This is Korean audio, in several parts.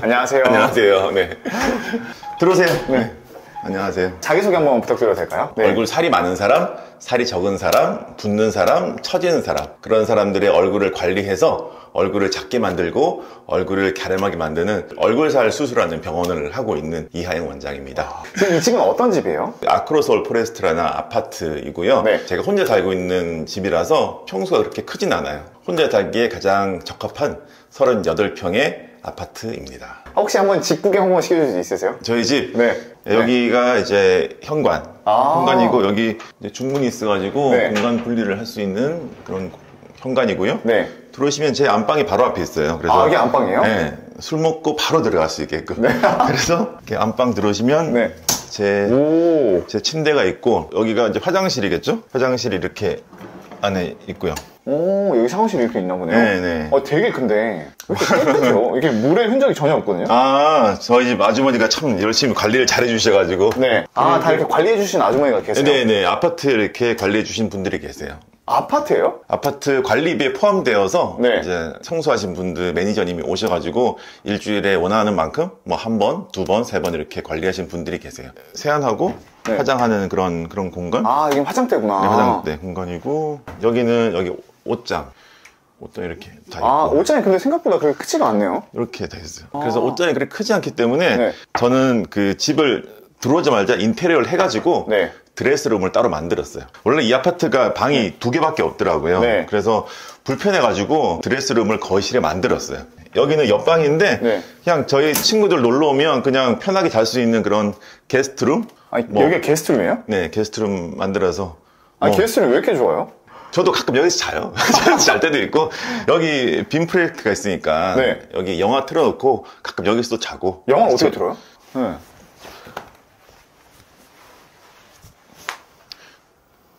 안녕하세요. 안녕하세요. 네. 들어오세요. 네. 안녕하세요. 자기소개 한번 부탁드려도 될까요? 네. 얼굴 살이 많은 사람, 살이 적은 사람, 붓는 사람, 처지는 사람, 그런 사람들의 얼굴을 관리해서 얼굴을 작게 만들고 얼굴을 갸름하게 만드는 얼굴살 수술하는 병원을 하고 있는 이하영 원장입니다. 지금 이 집은 어떤 집이에요? 아크로스홀 포레스트라는 아파트이고요. 네. 제가 혼자 살고 있는 집이라서 평수가 그렇게 크진 않아요. 혼자 살기에 가장 적합한 38평의 아파트입니다. 혹시 한번 집 구경 한번 시켜줄 수 있으세요? 저희 집 네. 여기가 이제 현관. 현관이고 여기 이제 중문이 있어가지고 네. 공간 분리를 할 수 있는 그런 현관이고요. 네. 들어오시면 제 안방이 바로 앞에 있어요. 그래서 이게 안방이에요? 네. 술 먹고 바로 들어갈 수 있게끔. 네. 그래서 이렇게 안방 들어오시면 네. 제 침대가 있고 여기가 이제 화장실이겠죠? 화장실이 이렇게 안에 있고요. 오, 여기 샤워실이 이렇게 있나 보네요. 네네. 되게 큰데 왜 이렇게 깨끗해요? 이게 물의 흔적이 전혀 없거든요. 저희 집 아주머니가 참 열심히 관리를 잘 해주셔가지고. 네. 다 이렇게 관리해주신 아주머니가 계세요? 네네. 아파트 이렇게 관리해주신 분들이 계세요. 아파트예요? 아파트 관리비에 포함되어서 네. 이제 청소하신 분들 매니저님이 오셔가지고 일주일에 원하는 만큼 뭐 한 번, 두 번, 세 번 이렇게 관리하신 분들이 계세요. 세안하고 네. 화장하는 그런 공간. 이게 화장대구나. 네, 화장대 공간이고 여기는 여기 옷장 이렇게 다 있고. 옷장이 근데 생각보다 그렇게 크지가 않네요. 이렇게 다 있어요. 그래서 옷장이 그렇게 크지 않기 때문에 네. 저는 그 집을 들어오자마자 인테리어를 해가지고 네. 드레스룸을 따로 만들었어요. 원래 이 아파트가 방이 두 개밖에 없더라고요. 네. 그래서 불편해가지고 드레스룸을 거실에 만들었어요. 여기는 옆방인데 네. 그냥 저희 친구들 놀러 오면 그냥 편하게 잘 수 있는 그런 게스트룸? 여기가 게스트룸이에요? 네, 게스트룸 만들어서. 게스트룸 왜 이렇게 좋아요? 저도 가끔 여기서 자요. 잘 때도 있고 여기 빔 프로젝트가 있으니까 네. 여기 영화 틀어놓고 가끔 여기서도 자고. 영화 어떻게 들어요? 네.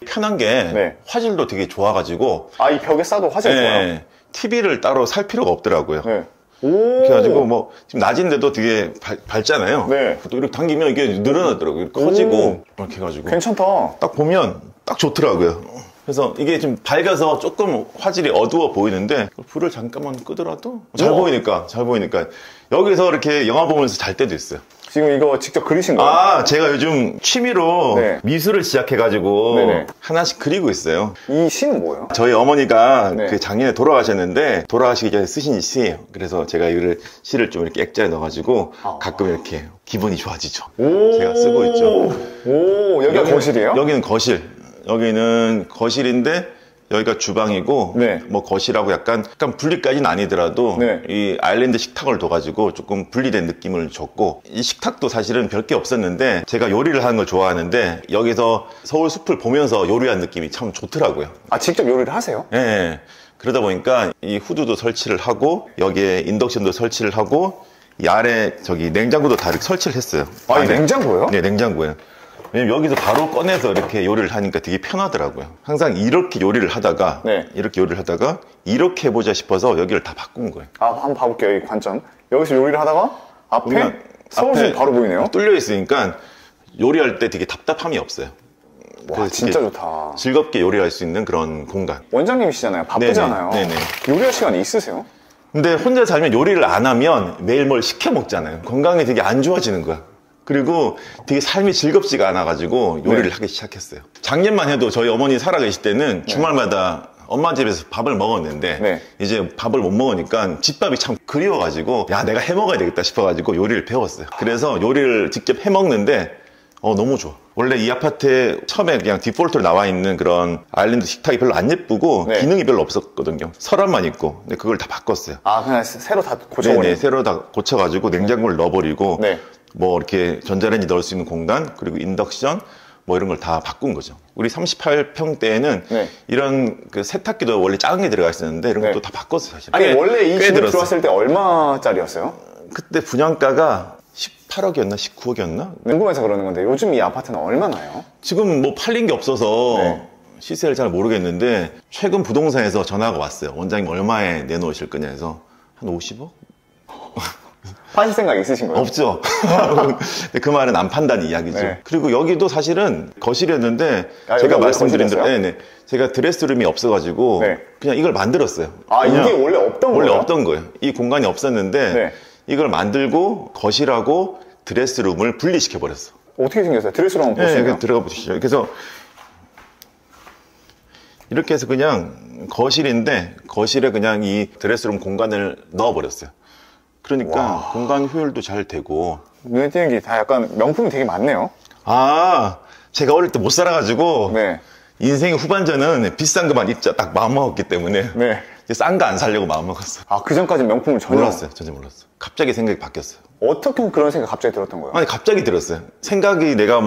편한 게 네. 화질도 되게 좋아가지고 이 벽에 싸도 화질이 좋아요? TV를 따로 살 필요가 없더라고요. 네. 그래가지고 뭐 지금 낮인데도 되게 밝잖아요. 네. 또 이렇게 당기면 이게 늘어나더라고요. 커지고 이렇게 해가지고 괜찮다. 딱 보면 딱 좋더라고요. 그래서 이게 좀 밝아서 조금 화질이 어두워 보이는데 불을 잠깐만 끄더라도 잘 보이니까 여기서 이렇게 영화 보면서 잘 때도 있어요. 지금 이거 직접 그리신 거예요? 제가 요즘 취미로 네. 미술을 시작해가지고 네네. 하나씩 그리고 있어요. 이 시는 뭐예요? 저희 어머니가 네. 그 작년에 돌아가셨는데 돌아가시기 전에 쓰신 시예요. 그래서 제가 이거를 시를 좀 이렇게 액자에 넣어가지고 가끔 이렇게 기분이 좋아지죠. 제가 쓰고 있죠. 여기가 거실이에요? 여기는 거실. 여기는 거실인데 여기가 주방이고 네. 뭐 거실하고 약간 분리까지는 아니더라도 네. 이 아일랜드 식탁을 둬가지고 조금 분리된 느낌을 줬고 이 식탁도 사실은 별게 없었는데 제가 요리를 하는 걸 좋아하는데 여기서 서울 숲을 보면서 요리한 느낌이 참 좋더라고요. 직접 요리를 하세요? 네. 그러다 보니까 이 후드도 설치를 하고 여기에 인덕션도 설치를 하고 이 아래 저기 냉장고도 다 이렇게 설치를 했어요. 이 냉장고요? 네, 냉장고예요. 왜냐면 여기서 바로 꺼내서 이렇게 요리를 하니까 되게 편하더라고요. 항상 이렇게 요리를 하다가 이렇게 해보자 싶어서 여기를 다 바꾼 거예요. 한번 봐볼게요. 이 관점. 여기서 요리를 하다가 앞에 서울숲이 바로 보이네요. 뚫려 있으니까 요리할 때 되게 답답함이 없어요. 와, 진짜 좋다. 즐겁게 요리할 수 있는 그런 공간. 원장님이시잖아요. 바쁘잖아요. 네네. 요리할 시간이 있으세요? 근데 혼자 살면 요리를 안 하면 매일 뭘 시켜 먹잖아요. 건강이 되게 안 좋아지는 거야. 그리고 되게 삶이 즐겁지가 않아가지고 요리를 하기 시작했어요. 작년만 해도 저희 어머니 살아계실 때는 주말마다 엄마 집에서 밥을 먹었는데 이제 밥을 못 먹으니까 집밥이 참 그리워가지고 내가 해 먹어야 되겠다 싶어가지고 요리를 배웠어요. 그래서 요리를 직접 해 먹는데 너무 좋아. 원래 이 아파트에 처음에 그냥 디폴트로 나와 있는 그런 아일랜드 식탁이 별로 안 예쁘고 기능이 별로 없었거든요. 서랍만 있고. 근데 그걸 다 바꿨어요. 그냥 새로 다 고쳐버리고? 네네, 새로 다 고쳐가지고 냉장고를 넣어버리고 뭐 이렇게 전자레인지 넣을 수 있는 공간, 그리고 인덕션 뭐 이런 걸 다 바꾼 거죠. 우리 38평대에는 이런 그 세탁기도 원래 작은 게 들어가 있었는데 이런 것도 다 바꿨어요, 사실. 원래 이 집에 들어왔을 때 얼마짜리였어요? 그때 분양가가 18억이었나 19억이었나? 궁금해서 그러는 건데 요즘 이 아파트는 얼마나요? 지금 뭐 팔린 게 없어서 시세를 잘 모르겠는데 최근 부동산에서 전화가 왔어요. 원장님 얼마에 내놓으실 거냐 해서 한 50억? 파실 생각 있으신 거예요? 없죠. 그 말은 안 판다는 이야기죠. 그리고 여기도 사실은 거실이었는데 제가 말씀드린 대로 제가 드레스룸이 없어가지고 그냥 이걸 만들었어요. 이게 원래 없던 거예요? 원래 없던 거예요. 이 공간이 없었는데 이걸 만들고 거실하고 드레스룸을 분리시켜 버렸어. 어떻게 생겼어요? 드레스룸 한번 보시면. 네, 들어가 보시죠. 그래서 이렇게 해서 그냥 거실인데 거실에 그냥 이 드레스룸 공간을 넣어버렸어요. 그러니까 와. 공간 효율도 잘 되고. 눈에 띄는 게 다 약간 명품이 되게 많네요. 아, 제가 어릴 때 못 살아가지고 네. 인생의 후반전은 비싼 것만 입자 딱 마음 먹었기 때문에 네. 싼 거 안 사려고 마음 먹었어. 아, 그 전까지 명품을 전혀. 몰랐어요. 전혀 몰랐어. 갑자기 생각이 바뀌었어요. 어떻게 그런 생각 갑자기 들었던 거예요? 아니 갑자기 들었어요. 생각이 내가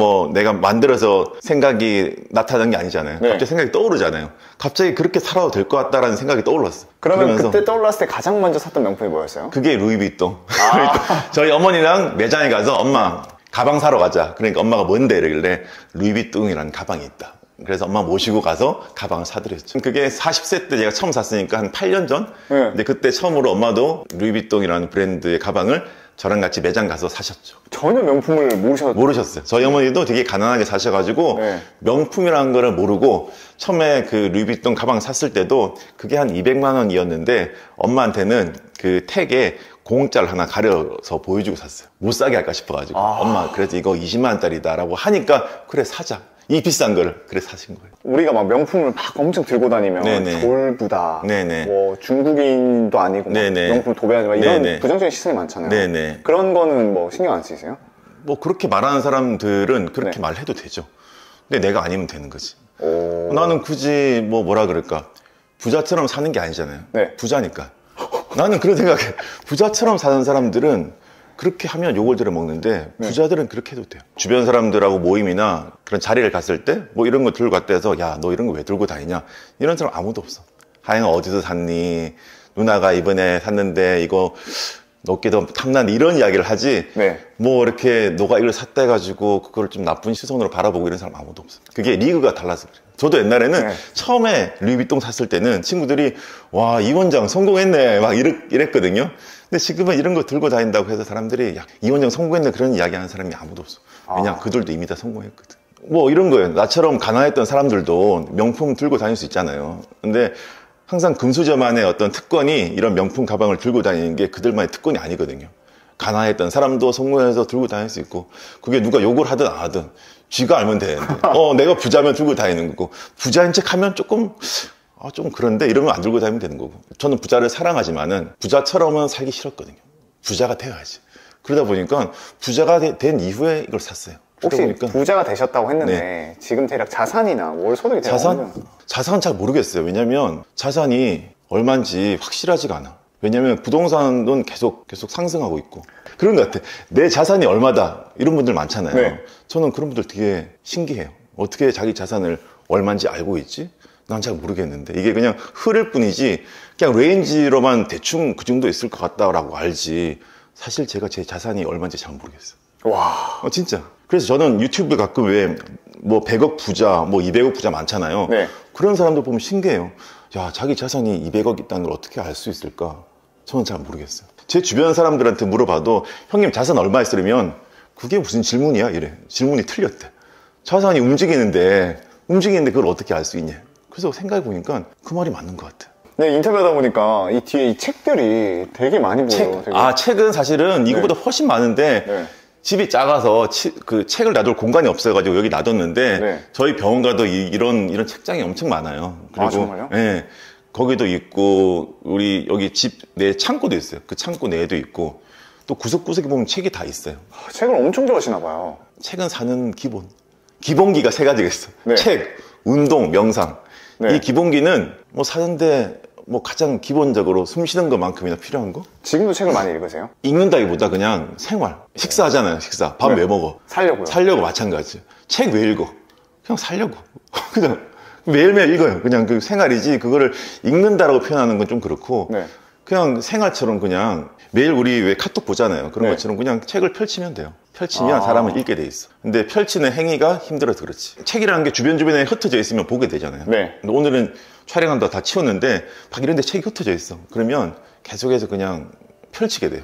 만들어서 생각이 나타난 게 아니잖아요. 네. 갑자기 생각이 떠오르잖아요. 갑자기 그렇게 살아도 될 것 같다라는 생각이 떠올랐어. 그러면 그러면서 그때 떠올랐을 때 가장 먼저 샀던 명품이 뭐였어요? 그게 루이비통. 아. 저희 어머니랑 매장에 가서 엄마 가방 사러 가자. 그러니까 엄마가 뭔데 이러길래 루이비통이라는 가방이 있다. 그래서 엄마 모시고 가서 가방을 사드렸죠. 그게 40세 때 제가 처음 샀으니까 한 8년 전? 네. 근데 그때 처음으로 엄마도 루이비통이라는 브랜드의 가방을 저랑 같이 매장 가서 사셨죠. 전혀 명품을 모르셨어요. 저희 어머니도 되게 가난하게 사셔가지고 네. 명품이라는 거를 모르고 처음에 그 루이비통 가방 샀을 때도 그게 한 200만 원이었는데 엄마한테는 그 택에 공짜를 하나 가려서 보여주고 샀어요. 못 사게 할까 싶어가지고. 아. 엄마 그래도 이거 20만 원짜리다라고 하니까 그래 사자. 이 비싼 거를 그래 사신 거예요. 우리가 막 명품을 막 엄청 들고 다니면 네네. 졸부다, 네네. 뭐 중국인도 아니고 막 네네. 명품 도배하지 마 이런 네네. 부정적인 시선이 많잖아요. 네네. 그런 거는 뭐 신경 안 쓰이세요? 뭐 그렇게 말하는 사람들은 그렇게 네. 말해도 되죠. 근데 내가 아니면 되는 거지. 오. 나는 굳이 뭐라 그럴까 부자처럼 사는 게 아니잖아요. 네. 부자니까. 나는 그런 생각해. 부자처럼 사는 사람들은 그렇게 하면 욕을 들어 먹는데 부자들은 그렇게 해도 돼요. 주변 사람들하고 모임이나 그런 자리를 갔을 때 뭐 이런 거 들고 갔다 해서 야, 너 이런 거 왜 들고 다니냐? 이런 사람 아무도 없어. 하영아 어디서 샀니? 누나가 이번에 샀는데 이거 너끼도 탐난 이런 이야기를 하지. 네. 뭐 이렇게 너가 이걸 샀다 해가지고 그걸 좀 나쁜 시선으로 바라보고 이런 사람 아무도 없어. 그게 리그가 달라서 그래요. 저도 옛날에는 네. 처음에 루이비통 샀을 때는 친구들이 와, 이 원장 성공했네 막 이랬거든요. 근데 지금은 이런 거 들고 다닌다고 해서 사람들이 야, 이 원장 성공했네 그런 이야기 하는 사람이 아무도 없어. 왜냐 그들도 이미 다 성공했거든. 뭐 이런 거예요. 나처럼 가난했던 사람들도 명품 들고 다닐 수 있잖아요. 근데 항상 금수저만의 어떤 특권이 이런 명품 가방을 들고 다니는 게 그들만의 특권이 아니거든요. 가난했던 사람도 성공해서 들고 다닐 수 있고 그게 누가 욕을 하든 안 하든 쥐가 알면 되는데 내가 부자면 들고 다니는 거고 부자인 척 하면 조금 좀 그런데 이러면 안 들고 다니면 되는 거고. 저는 부자를 사랑하지만은 부자처럼은 살기 싫었거든요. 부자가 되어야지. 그러다 보니까 부자가 된 이후에 이걸 샀어요. 혹시 보니까 부자가 되셨다고 했는데 지금 대략 자산이나 월 소득이 대략 자산은 잘 모르겠어요. 왜냐면 자산이 얼마인지 확실하지가 않아. 왜냐면 부동산은 계속 상승하고 있고 그런 것 같아. 내 자산이 얼마다 이런 분들 많잖아요. 네. 저는 그런 분들 되게 신기해요. 어떻게 자기 자산을 얼마인지 알고 있지? 난 잘 모르겠는데 이게 그냥 흐를 뿐이지 그냥 레인지로만 대충 그 정도 있을 것 같다라고 알지 사실 제가 제 자산이 얼마인지 잘 모르겠어요. 와. 진짜. 그래서 저는 유튜브에 가끔 왜 뭐 100억 부자, 뭐 200억 부자 많잖아요. 네. 그런 사람들 보면 신기해요. 야, 자기 자산이 200억 있다는 걸 어떻게 알 수 있을까? 저는 잘 모르겠어요. 제 주변 사람들한테 물어봐도 형님 자산 얼마 있으면 그게 무슨 질문이야? 이래. 질문이 틀렸대. 자산이 움직이는데 그걸 어떻게 알 수 있냐? 그래서 생각해 보니까 그 말이 맞는 것 같아. 네, 인터뷰하다 보니까 이 뒤에 이 책들이 되게 많이 보여요. 되게. 책은 사실은 이거보다 훨씬 많은데 네. 집이 작아서 그 책을 놔둘 공간이 없어가지고 여기 놔뒀는데 네. 저희 병원 가도 이런 책장이 엄청 많아요. 그리고 정말요? 네, 거기도 있고 우리 여기 집 내 창고도 있어요. 그 창고 내에도 있고 또 구석구석에 보면 책이 다 있어요. 책을 엄청 좋아하시나 봐요. 책은 사는 기본기가 세 가지가 있어. 네. 책, 운동, 명상. 네. 이 기본기는 뭐 사는데 뭐 가장 기본적으로 숨 쉬는 것만큼이나 필요한 거? 지금도 책을 많이 읽으세요? 읽는다기보다 그냥 생활. 식사하잖아요, 식사. 밥 왜 먹어? 살려고요. 살려고 마찬가지. 책 왜 읽어? 그냥 살려고. 그냥 매일매일 읽어요. 그냥 그 생활이지 그거를 읽는다라고 표현하는 건 좀 그렇고 네. 그냥 생활처럼 그냥 매일 우리 왜 카톡 보잖아요. 그런 네. 것처럼 그냥 책을 펼치면 돼요. 펼치면 사람은 읽게 돼 있어. 근데 펼치는 행위가 힘들어서 그렇지. 책이라는 게 주변에 흩어져 있으면 보게 되잖아요. 네. 근데 오늘은 촬영한다 다 치웠는데 막 이런 데 책이 흩어져 있어. 그러면 계속해서 그냥 펼치게 돼요.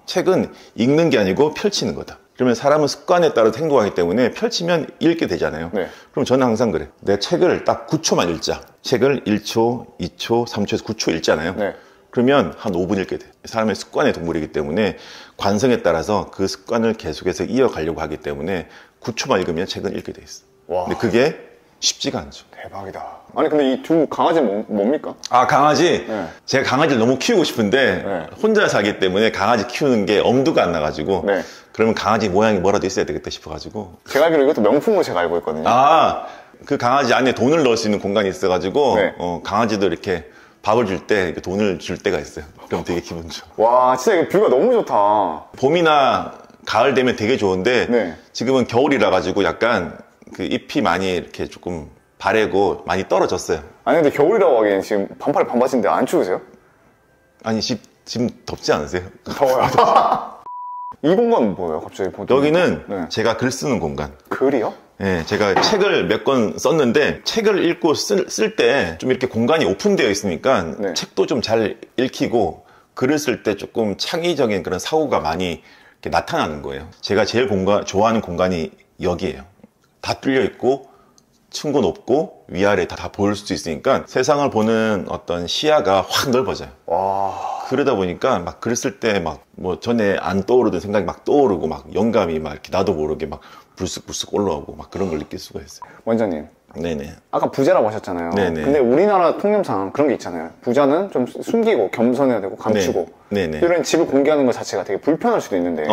책은 읽는 게 아니고 펼치는 거다. 그러면 사람은 습관에 따라 행동하기 때문에 펼치면 읽게 되잖아요. 네. 그럼 저는 항상 그래. 내 책을 딱 9초만 읽자. 책을 1초, 2초, 3초에서 9초 읽잖아요. 네. 그러면 한 5분 읽게 돼. 사람의 습관의 동물이기 때문에 관성에 따라서 그 습관을 계속해서 이어가려고 하기 때문에 9초만 읽으면 책은 읽게 돼 있어. 와. 근데 그게 쉽지가 않죠. 대박이다. 아니 근데 이 두 강아지는 뭡니까? 아, 강아지? 네. 제가 강아지를 너무 키우고 싶은데 네. 혼자 살기 때문에 강아지 키우는 게 엄두가 안 나가지고 네. 그러면 강아지 모양이 뭐라도 있어야 되겠다 싶어가지고 제가 알기로 이것도 명품으로 제가 알고 있거든요. 아, 그 강아지 안에 돈을 넣을 수 있는 공간이 있어가지고 네. 강아지도 이렇게 밥을 줄 때 돈을 줄 때가 있어요. 그럼 되게 기분 좋아. 와 진짜 이거 뷰가 너무 좋다. 봄이나 가을 되면 되게 좋은데 네. 지금은 겨울이라 가지고 약간 그 잎이 많이 이렇게 조금 바래고 많이 떨어졌어요. 아니 근데 겨울이라고 하기엔 지금 반팔 반바지인데 안 추우세요? 아니 지금 덥지 않으세요? 더워요. 이 공간은 뭐예요? 갑자기 보통 여기는 네. 제가 글 쓰는 공간. 글이요? 네, 제가 책을 몇 권 썼는데 책을 읽고 쓸 때 좀 이렇게 공간이 오픈되어 있으니까 네. 책도 좀 잘 읽히고 글을 쓸 때 조금 창의적인 그런 사고가 많이 이렇게 나타나는 거예요. 제가 제일 좋아하는 공간이 여기예요. 다 뚫려 있고 층고 높고 위아래 다 보일 수 있으니까 세상을 보는 어떤 시야가 확 넓어져요. 와. 그러다 보니까 막 글 쓸 때 막 뭐 전에 안 떠오르던 생각이 막 떠오르고 막 영감이 막 이렇게 나도 모르게 막 불쑥불쑥 올라오고 막 그런 걸 느낄 수가 있어요. 원장님 네네. 아까 부자라고 하셨잖아요. 네네. 근데 우리나라 통념상 그런 게 있잖아요. 부자는 좀 숨기고 겸손해야 되고 감추고 네. 네네. 이런 집을 공개하는 것 자체가 되게 불편할 수도 있는데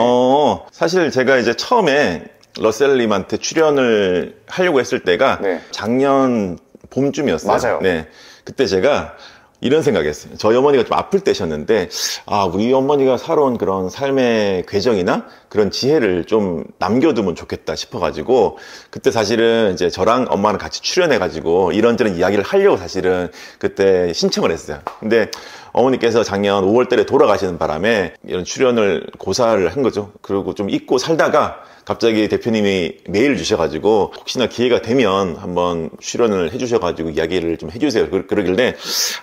사실 제가 이제 처음에 러셀님한테 출연을 하려고 했을 때가 네. 작년 봄쯤이었어요. 맞아요. 네. 그때 제가 이런 생각했어요. 저희 어머니가 좀 아플 때셨는데, 아, 우리 어머니가 살아온 그런 삶의 궤정이나 그런 지혜를 좀 남겨두면 좋겠다 싶어가지고, 그때 사실은 이제 저랑 엄마랑 같이 출연해가지고 이런저런 이야기를 하려고 사실은 그때 신청을 했어요. 근데 어머니께서 작년 5월 달에 돌아가시는 바람에 이런 출연을 고사를 한 거죠. 그리고 좀 잊고 살다가 갑자기 대표님이 메일을 주셔가지고 혹시나 기회가 되면 한번 출연을 해주셔가지고 이야기를 좀 해주세요. 그러길래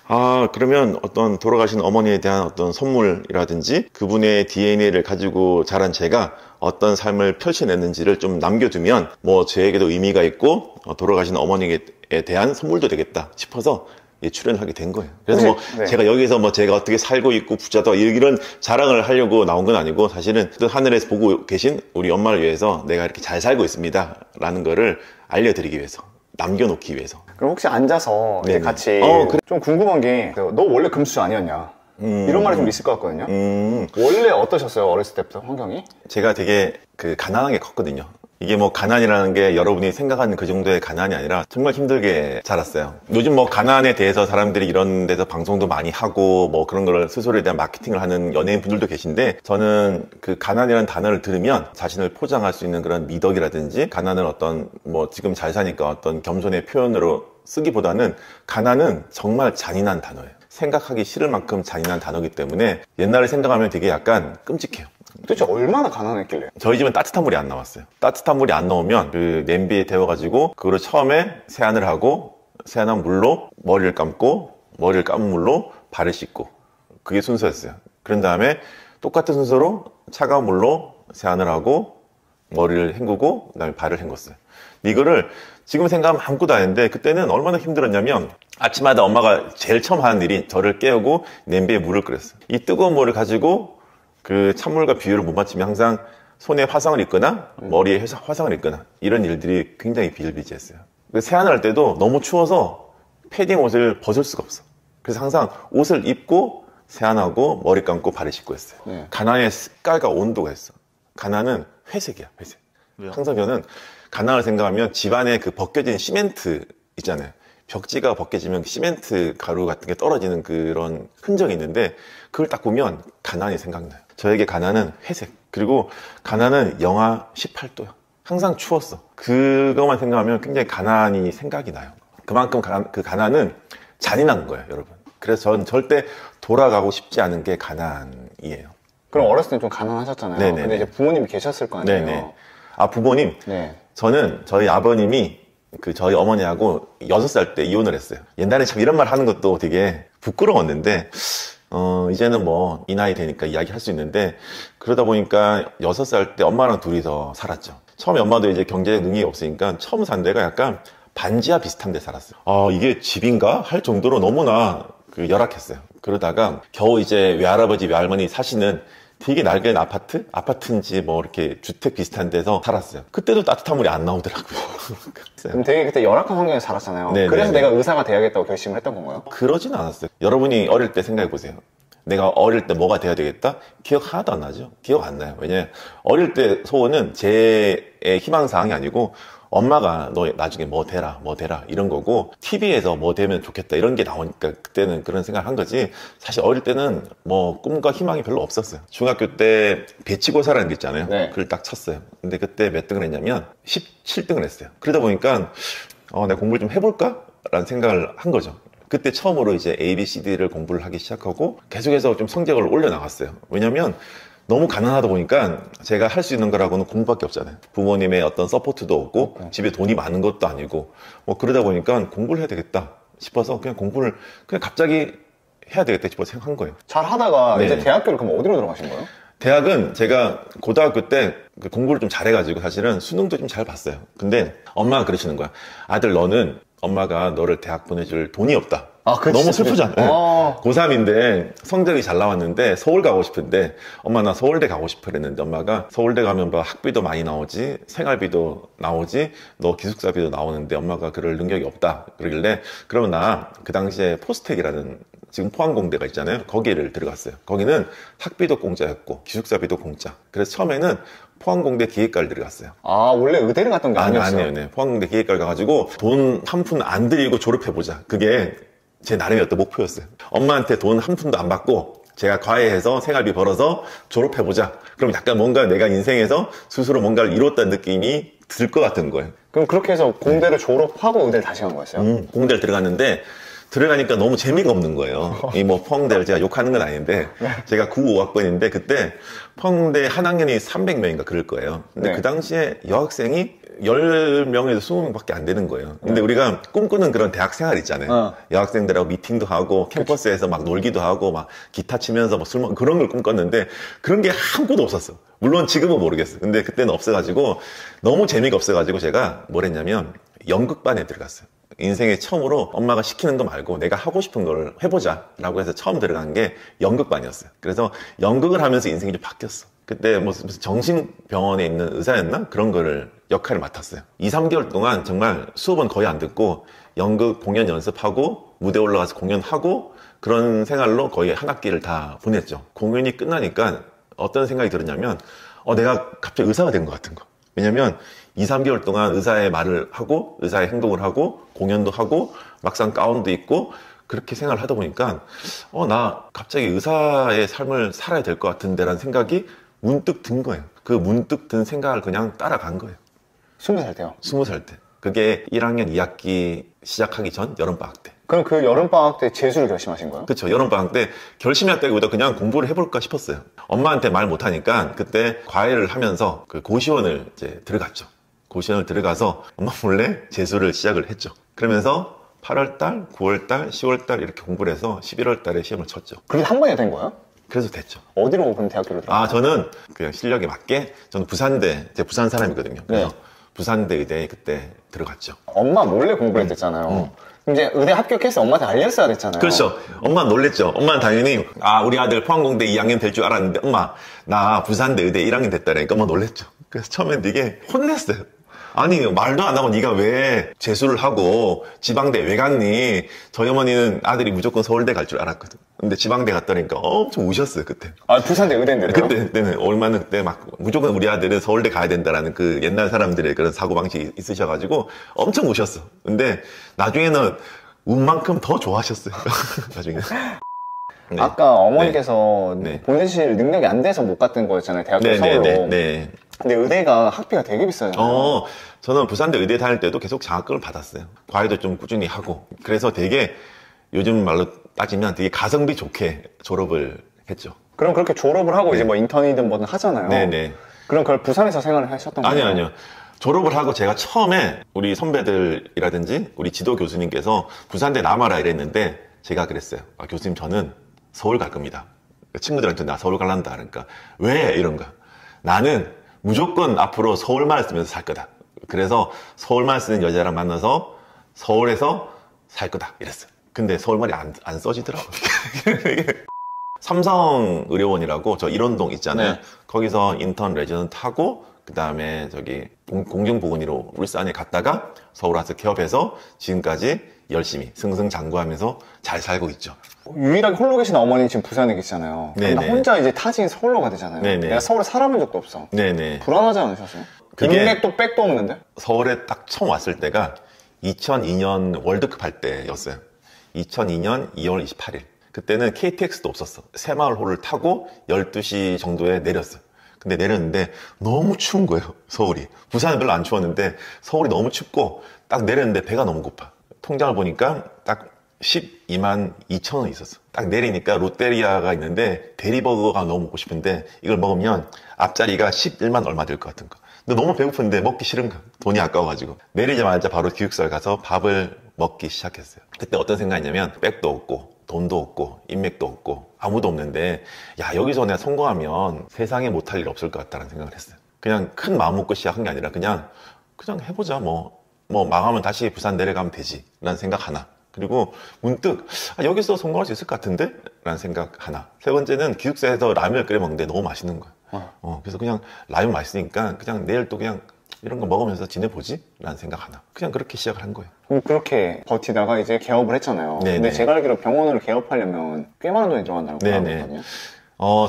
아 그러면 어떤 돌아가신 어머니에 대한 어떤 선물이라든지 그분의 DNA를 가지고 자란 제가 어떤 삶을 펼쳐냈는지를 좀 남겨두면 뭐 저에게도 의미가 있고 돌아가신 어머니에 대한 선물도 되겠다 싶어서 출연을 하게 된 거예요. 그래서 뭐 네. 제가 여기서 뭐 제가 어떻게 살고 있고 부자다 이런 자랑을 하려고 나온 건 아니고 사실은 하늘에서 보고 계신 우리 엄마를 위해서 내가 이렇게 잘 살고 있습니다 라는 거를 알려드리기 위해서 남겨놓기 위해서. 그럼 혹시 앉아서 이제 네네. 같이 그래. 좀 궁금한 게 너 원래 금수저 아니었냐 이런 말이 좀 있을 것 같거든요. 원래 어떠셨어요? 어렸을 때부터 환경이? 제가 되게 가난하게 컸거든요. 이게 뭐 가난이라는 게 여러분이 생각하는 그 정도의 가난이 아니라 정말 힘들게 자랐어요. 요즘 뭐 가난에 대해서 사람들이 이런 데서 방송도 많이 하고 뭐 그런 걸 스스로에 대한 마케팅을 하는 연예인 분들도 계신데 저는 그 가난이라는 단어를 들으면 자신을 포장할 수 있는 그런 미덕이라든지 가난을 어떤 뭐 지금 잘 사니까 어떤 겸손의 표현으로 쓰기보다는 가난은 정말 잔인한 단어예요. 생각하기 싫을 만큼 잔인한 단어이기 때문에 옛날을 생각하면 되게 약간 끔찍해요. 도대체 얼마나 가난했길래? 저희 집은 따뜻한 물이 안 나왔어요. 따뜻한 물이 안 나오면 그 냄비에 데워가지고 그거를 처음에 세안을 하고 세안한 물로 머리를 감고 머리를 감은 물로 발을 씻고 그게 순서였어요. 그런 다음에 똑같은 순서로 차가운 물로 세안을 하고 머리를 헹구고 그다음에 발을 헹궜어요. 이거를 지금 생각하면 아무것도 아닌데 그때는 얼마나 힘들었냐면 아침마다 엄마가 제일 처음 하는 일이 저를 깨우고 냄비에 물을 끓였어요. 이 뜨거운 물을 가지고 그 찬물과 비율을 못 맞추면 항상 손에 화상을 입거나 머리에 화상을 입거나 이런 일들이 굉장히 비일비재했어요. 세안을 할 때도 너무 추워서 패딩 옷을 벗을 수가 없어. 그래서 항상 옷을 입고 세안하고 머리 감고 발을 씻고 했어요. 네. 가난의 색깔과 온도가 있어. 가난은 회색이야, 회색. 왜요? 항상 저는 가난을 생각하면 집안에 그 벗겨진 시멘트 있잖아요. 벽지가 벗겨지면 시멘트 가루 같은 게 떨어지는 그런 흔적이 있는데 그걸 딱 보면 가난이 생각나요. 저에게 가난은 회색. 그리고 가난은 영하 18도요. 항상 추웠어. 그것만 생각하면 굉장히 가난이 생각이 나요. 그만큼 그 가난은 잔인한 거예요, 여러분. 그래서 전 절대 돌아가고 싶지 않은 게 가난이에요. 그럼 어렸을 때 좀 가난하셨잖아요. 네네네. 근데 이제 부모님이 계셨을 거 아니에요. 네네. 아, 부모님? 네. 저는 저희 아버님이 저희 어머니하고 6살 때 이혼을 했어요. 옛날에 참 이런 말 하는 것도 되게 부끄러웠는데, 이제는 뭐, 이 나이 되니까 이야기 할 수 있는데, 그러다 보니까 6살 때 엄마랑 둘이서 살았죠. 처음에 엄마도 이제 경제 능력이 없으니까 처음 산 데가 약간 반지하 비슷한 데 살았어요. 아, 이게 집인가? 할 정도로 너무나 열악했어요. 그러다가 겨우 이제 외할아버지, 외할머니 사시는 되게 낡은 아파트인지 뭐 이렇게 주택 비슷한 데서 살았어요. 그때도 따뜻한 물이 안 나오더라고요. 그럼 되게 그때 열악한 환경에서 살았잖아요. 네, 그래서 네, 내가 의사가 돼야겠다고 결심을 했던 건가요? 그러진 않았어요. 여러분이 어릴 때 생각해 보세요. 내가 어릴 때 뭐가 돼야 되겠다? 기억 하나도 안 나죠? 기억 안 나요. 왜냐면 어릴 때 소원은 제 희망사항이 아니고 엄마가 너 나중에 뭐 되라 이런 거고, TV에서 뭐 되면 좋겠다 이런 게 나오니까 그때는 그런 생각을 한 거지, 사실 어릴 때는 뭐 꿈과 희망이 별로 없었어요. 중학교 때 배치고사라는 게 있잖아요. 네. 그걸 딱 쳤어요. 근데 그때 몇 등을 했냐면 17등을 했어요. 그러다 보니까 내가 공부를 좀 해볼까? 라는 생각을 한 거죠. 그때 처음으로 이제 ABCD를 공부를 하기 시작하고 계속해서 좀 성적을 올려나갔어요. 왜냐면 너무 가난하다 보니까 제가 할 수 있는 거라고는 공부밖에 없잖아요. 부모님의 어떤 서포트도 없고 집에 돈이 많은 것도 아니고 뭐 그러다 보니까 공부를 해야 되겠다 싶어서 그냥 공부를 그냥 갑자기 해야 되겠다 싶어서 생각한 거예요. 잘 하다가 네. 이제 대학교를 그럼 어디로 들어가신 거예요? 대학은 제가 고등학교 때 공부를 좀 잘해가지고 사실은 수능도 좀 잘 봤어요. 근데 엄마가 그러시는 거야. 아들, 너는 엄마가 너를 대학 보내줄 돈이 없다. 너무 슬프잖아요. 고3인데 성적이 잘 나왔는데 서울 가고 싶은데, 엄마 나 서울대 가고 싶어 그랬는데 엄마가 서울대 가면 뭐 학비도 많이 나오지, 생활비도 나오지, 너 기숙사비도 나오는데 엄마가 그럴 능력이 없다 그러길래, 그러면 나 그 당시에 포스텍이라는 지금 포항공대가 있잖아요. 거기를 들어갔어요. 거기는 학비도 공짜였고 기숙사비도 공짜. 그래서 처음에는 포항공대 기계과를 들어갔어요. 아, 원래 의대를 갔던 게 아니었어요? 아니에요. 네. 포항공대 기계과를 가가지고 돈 한 푼 안 들이고 졸업해보자. 그게 제 나름의 어떤 목표였어요. 엄마한테 돈 한 푼도 안 받고 제가 과외해서 생활비 벌어서 졸업해보자. 그럼 약간 뭔가 내가 인생에서 스스로 뭔가를 이뤘다는 느낌이 들 것 같은 거예요. 그럼 그렇게 해서 공대를 졸업하고 의대를 다시 간 거였어요? 공대를 들어갔는데 들어가니까 너무 재미가 없는 거예요. 이 뭐 포항대를 제가 욕하는 건 아닌데, 제가 95학번인데 그때 포항대 한 학년이 300명인가 그럴 거예요. 근데 네. 그 당시에 여학생이 10명에서 20명밖에 안 되는 거예요. 근데 우리가 꿈꾸는 그런 대학 생활 있잖아요. 여학생들하고 미팅도 하고 캠퍼스에서 막 놀기도 하고 막 기타 치면서 막 술 먹고 그런 걸 꿈꿨는데 그런 게 한 곳도 없었어. 물론 지금은 모르겠어. 근데 그때는 없어가지고 너무 재미가 없어가지고 제가 뭘 했냐면 연극반에 들어갔어요. 인생에 처음으로 엄마가 시키는 거 말고 내가 하고 싶은 걸 해보자 라고 해서 처음 들어간 게 연극반이었어요. 그래서 연극을 하면서 인생이 좀 바뀌었어. 그때 무슨 정신병원에 있는 의사였나? 그런 거를 역할을 맡았어요. 2, 3개월 동안 정말 수업은 거의 안 듣고 연극 공연 연습하고 무대 올라가서 공연하고 그런 생활로 거의 한 학기를 다 보냈죠. 공연이 끝나니까 어떤 생각이 들었냐면 내가 갑자기 의사가 된 것 같은 거. 왜냐면 2, 3개월 동안 의사의 말을 하고 의사의 행동을 하고 공연도 하고 막상 가운도 입고 그렇게 생활을 하다 보니까 나 갑자기 의사의 삶을 살아야 될 것 같은데 라는 생각이 문득 든 거예요. 그 문득 든 생각을 그냥 따라간 거예요. 20살 때요? 20살 때. 그게 1학년 2학기 시작하기 전 여름방학 때. 그럼 그 여름방학 때 재수를 결심하신 거예요? 그쵸. 여름방학 때 결심했다기보다 그냥 공부를 해볼까 싶었어요. 엄마한테 말 못하니까 그때 과외를 하면서 그 고시원을 이제 들어갔죠. 고시원을 들어가서 엄마 몰래 재수를 시작을 했죠. 그러면서 8월달, 9월달, 10월달 이렇게 공부를 해서 11월달에 시험을 쳤죠. 그게 한 번에 된 거예요? 그래서 됐죠. 어디로 그럼 대학교를 들어갔어요? 저는 그냥 실력에 맞게, 저는 부산대, 제가 부산 사람이거든요. 그래서 네. 부산대 의대에 그때 들어갔죠. 엄마 몰래 공부를 했댔잖아요. 그럼 이제 의대 합격해서 엄마한테 알렸어야 됐잖아요. 그렇죠. 엄마는 놀랬죠. 엄마는 당연히 우리 아들 포항공대 2학년 될 줄 알았는데 엄마 나 부산대 의대 1학년 됐다니까 엄마 놀랬죠. 그래서 처음엔 되게 혼냈어요. 아니 말도 안 하고 네가 왜 재수를 하고 지방대 왜 갔니? 저희 어머니는 아들이 무조건 서울대 갈 줄 알았거든. 근데 지방대 갔다니까 엄청 우셨어요 그때. 부산대 의대인데요? 그때는 얼마나 그때 막 무조건 우리 아들은 서울대 가야 된다라는 그 옛날 사람들의 그런 사고방식이 있으셔가지고 엄청 우셨어. 근데 나중에는 운만큼 더 좋아하셨어요. 나중에. 네. 아까 어머니께서 네. 보내실 능력이 안 돼서 못 갔던 거였잖아요. 대학교 서울로. 네. 근데 의대가 학비가 되게 비싸요. 저는 부산대 의대 다닐 때도 계속 장학금을 받았어요. 과외도 좀 꾸준히 하고. 그래서 되게 요즘 말로 따지면 되게 가성비 좋게 졸업을 했죠. 그럼 그렇게 졸업을 하고 이제 뭐 인턴이든 뭐든 하잖아요. 네네. 그럼 그걸 부산에서 생활을 하셨던 거예요? 아니요. 졸업을 하고 제가 처음에 우리 선배들이라든지 우리 지도 교수님께서 부산대 남아라 이랬는데 제가 그랬어요. 교수님 저는 서울 갈 겁니다. 친구들한테 나 서울 갈란다. 그러니까 왜 이런가? 나는 무조건 앞으로 서울말 쓰면서 살 거다. 그래서 서울말 쓰는 여자랑 만나서 서울에서 살 거다. 이랬어요. 근데 서울말이 안 써지더라고. 삼성의료원이라고 저 일원동 있잖아요. 네. 거기서 인턴 레지던트 하고 그 다음에 저기 공중보건의로 울산에 갔다가 서울 와서 개업해서 지금까지 열심히 승승장구하면서 잘 살고 있죠. 유일하게 홀로 계신 어머니 지금 부산에 계시잖아요. 그럼 나 네네. 혼자 이제 타지에 서울로가 되잖아요. 네네. 내가 서울에 살아본 적도 없어. 네네. 불안하지 않으셨어요? 그게- 인맥도 백도 없는데? 서울에 딱 처음 왔을 때가 2002년 월드컵 할 때였어요. 2002년 2월 28일. 그때는 KTX도 없었어. 새마을호를 타고 12시 정도에 내렸어요. 근데 내렸는데 너무 추운 거예요, 서울이. 부산은 별로 안 추웠는데 서울이 너무 춥고 딱 내렸는데 배가 너무 고파. 통장을 보니까 딱 12만 2천 원 있었어. 딱 내리니까 롯데리아가 있는데 대리버거가 너무 먹고 싶은데 이걸 먹으면 앞자리가 11만 얼마 될 것 같은 거. 근데 너무 배고픈데 먹기 싫은 거야. 돈이 아까워가지고. 내리자마자 바로 기숙사를 가서 밥을 먹기 시작했어요. 그때 어떤 생각이냐면 백도 없고 돈도 없고 인맥도 없고 아무도 없는데 야 여기서 내가 성공하면 세상에 못할 일 없을 것 같다는 생각을 했어요. 그냥 큰 마음 먹고 시작한 게 아니라 그냥 해보자 뭐 망하면 다시 부산 내려가면 되지 라는 생각 하나. 그리고 문득 여기서 성공할 수 있을 것 같은데? 라는 생각 하나. 세 번째는 기숙사에서 라면을 끓여 먹는데 너무 맛있는 거야. 그래서 그냥 라면 맛있으니까 그냥 내일 또 그냥 이런 거 먹으면서 지내보지? 라는 생각 하나. 그냥 그렇게 시작을 한 거예요. 그럼 그렇게 버티다가 이제 개업을 했잖아요. 네네. 근데 제가 알기로 병원을 개업하려면 꽤 많은 돈이 들어간다고 네네. 하거든요.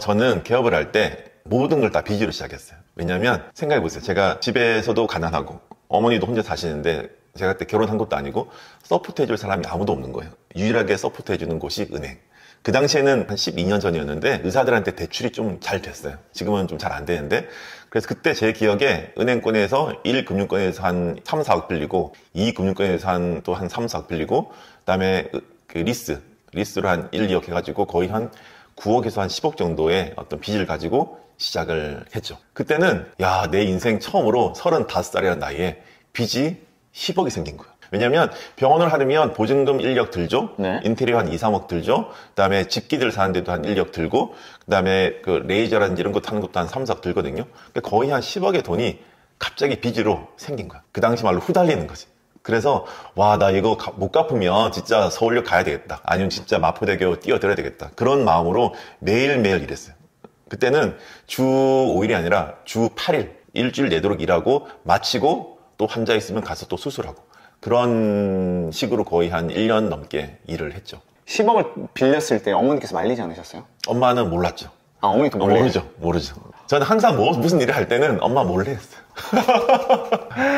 저는 개업을 할 때 모든 걸 다 빚으로 시작했어요. 왜냐면 생각해보세요. 제가 집에서도 가난하고 어머니도 혼자 사시는데 제가 그때 결혼한 것도 아니고 서포트 해줄 사람이 아무도 없는 거예요. 유일하게 서포트 해주는 곳이 은행. 그 당시에는 한 12년 전이었는데 의사들한테 대출이 좀 잘 됐어요. 지금은 좀 잘 안 되는데 그래서 그때 제 기억에 은행권에서 1금융권에서 한 3, 4억 빌리고 2금융권에서 한 또 한 3, 4억 빌리고 그다음에 그 리스로 한 1, 2억 해가지고 거의 한 9억에서 한 10억 정도의 어떤 빚을 가지고 시작을 했죠. 그때는 야, 내 인생 처음으로 35살이라는 나이에 빚이 10억이 생긴 거야. 왜냐면 병원을 하려면 보증금 1억 들죠. 네. 인테리어 한 2, 3억 들죠. 그다음에 집기들 사는데도 한 1억 들고 그다음에 그 레이저라든지 이런 거 타는 것도 한 3, 4억 들거든요. 그러니까 거의 한 10억의 돈이 갑자기 빚으로 생긴 거야. 그 당시 말로 후달리는 거지. 그래서 와, 나 이거 못 갚으면 진짜 서울역 가야 되겠다. 아니면 진짜 마포대교 뛰어들어야 되겠다. 그런 마음으로 매일매일 일했어요. 그때는 주 5일이 아니라 주 8일 일주일 내도록 일하고 마치고 또 환자 있으면 가서 또 수술하고 그런 식으로 거의 한 1년 넘게 일을 했죠. 10억을 빌렸을 때 어머니께서 말리지 않으셨어요? 엄마는 몰랐죠. 아, 어머니도 몰래? 모르죠. 저는 항상 무슨 일을 할 때는 엄마 몰래 했어요.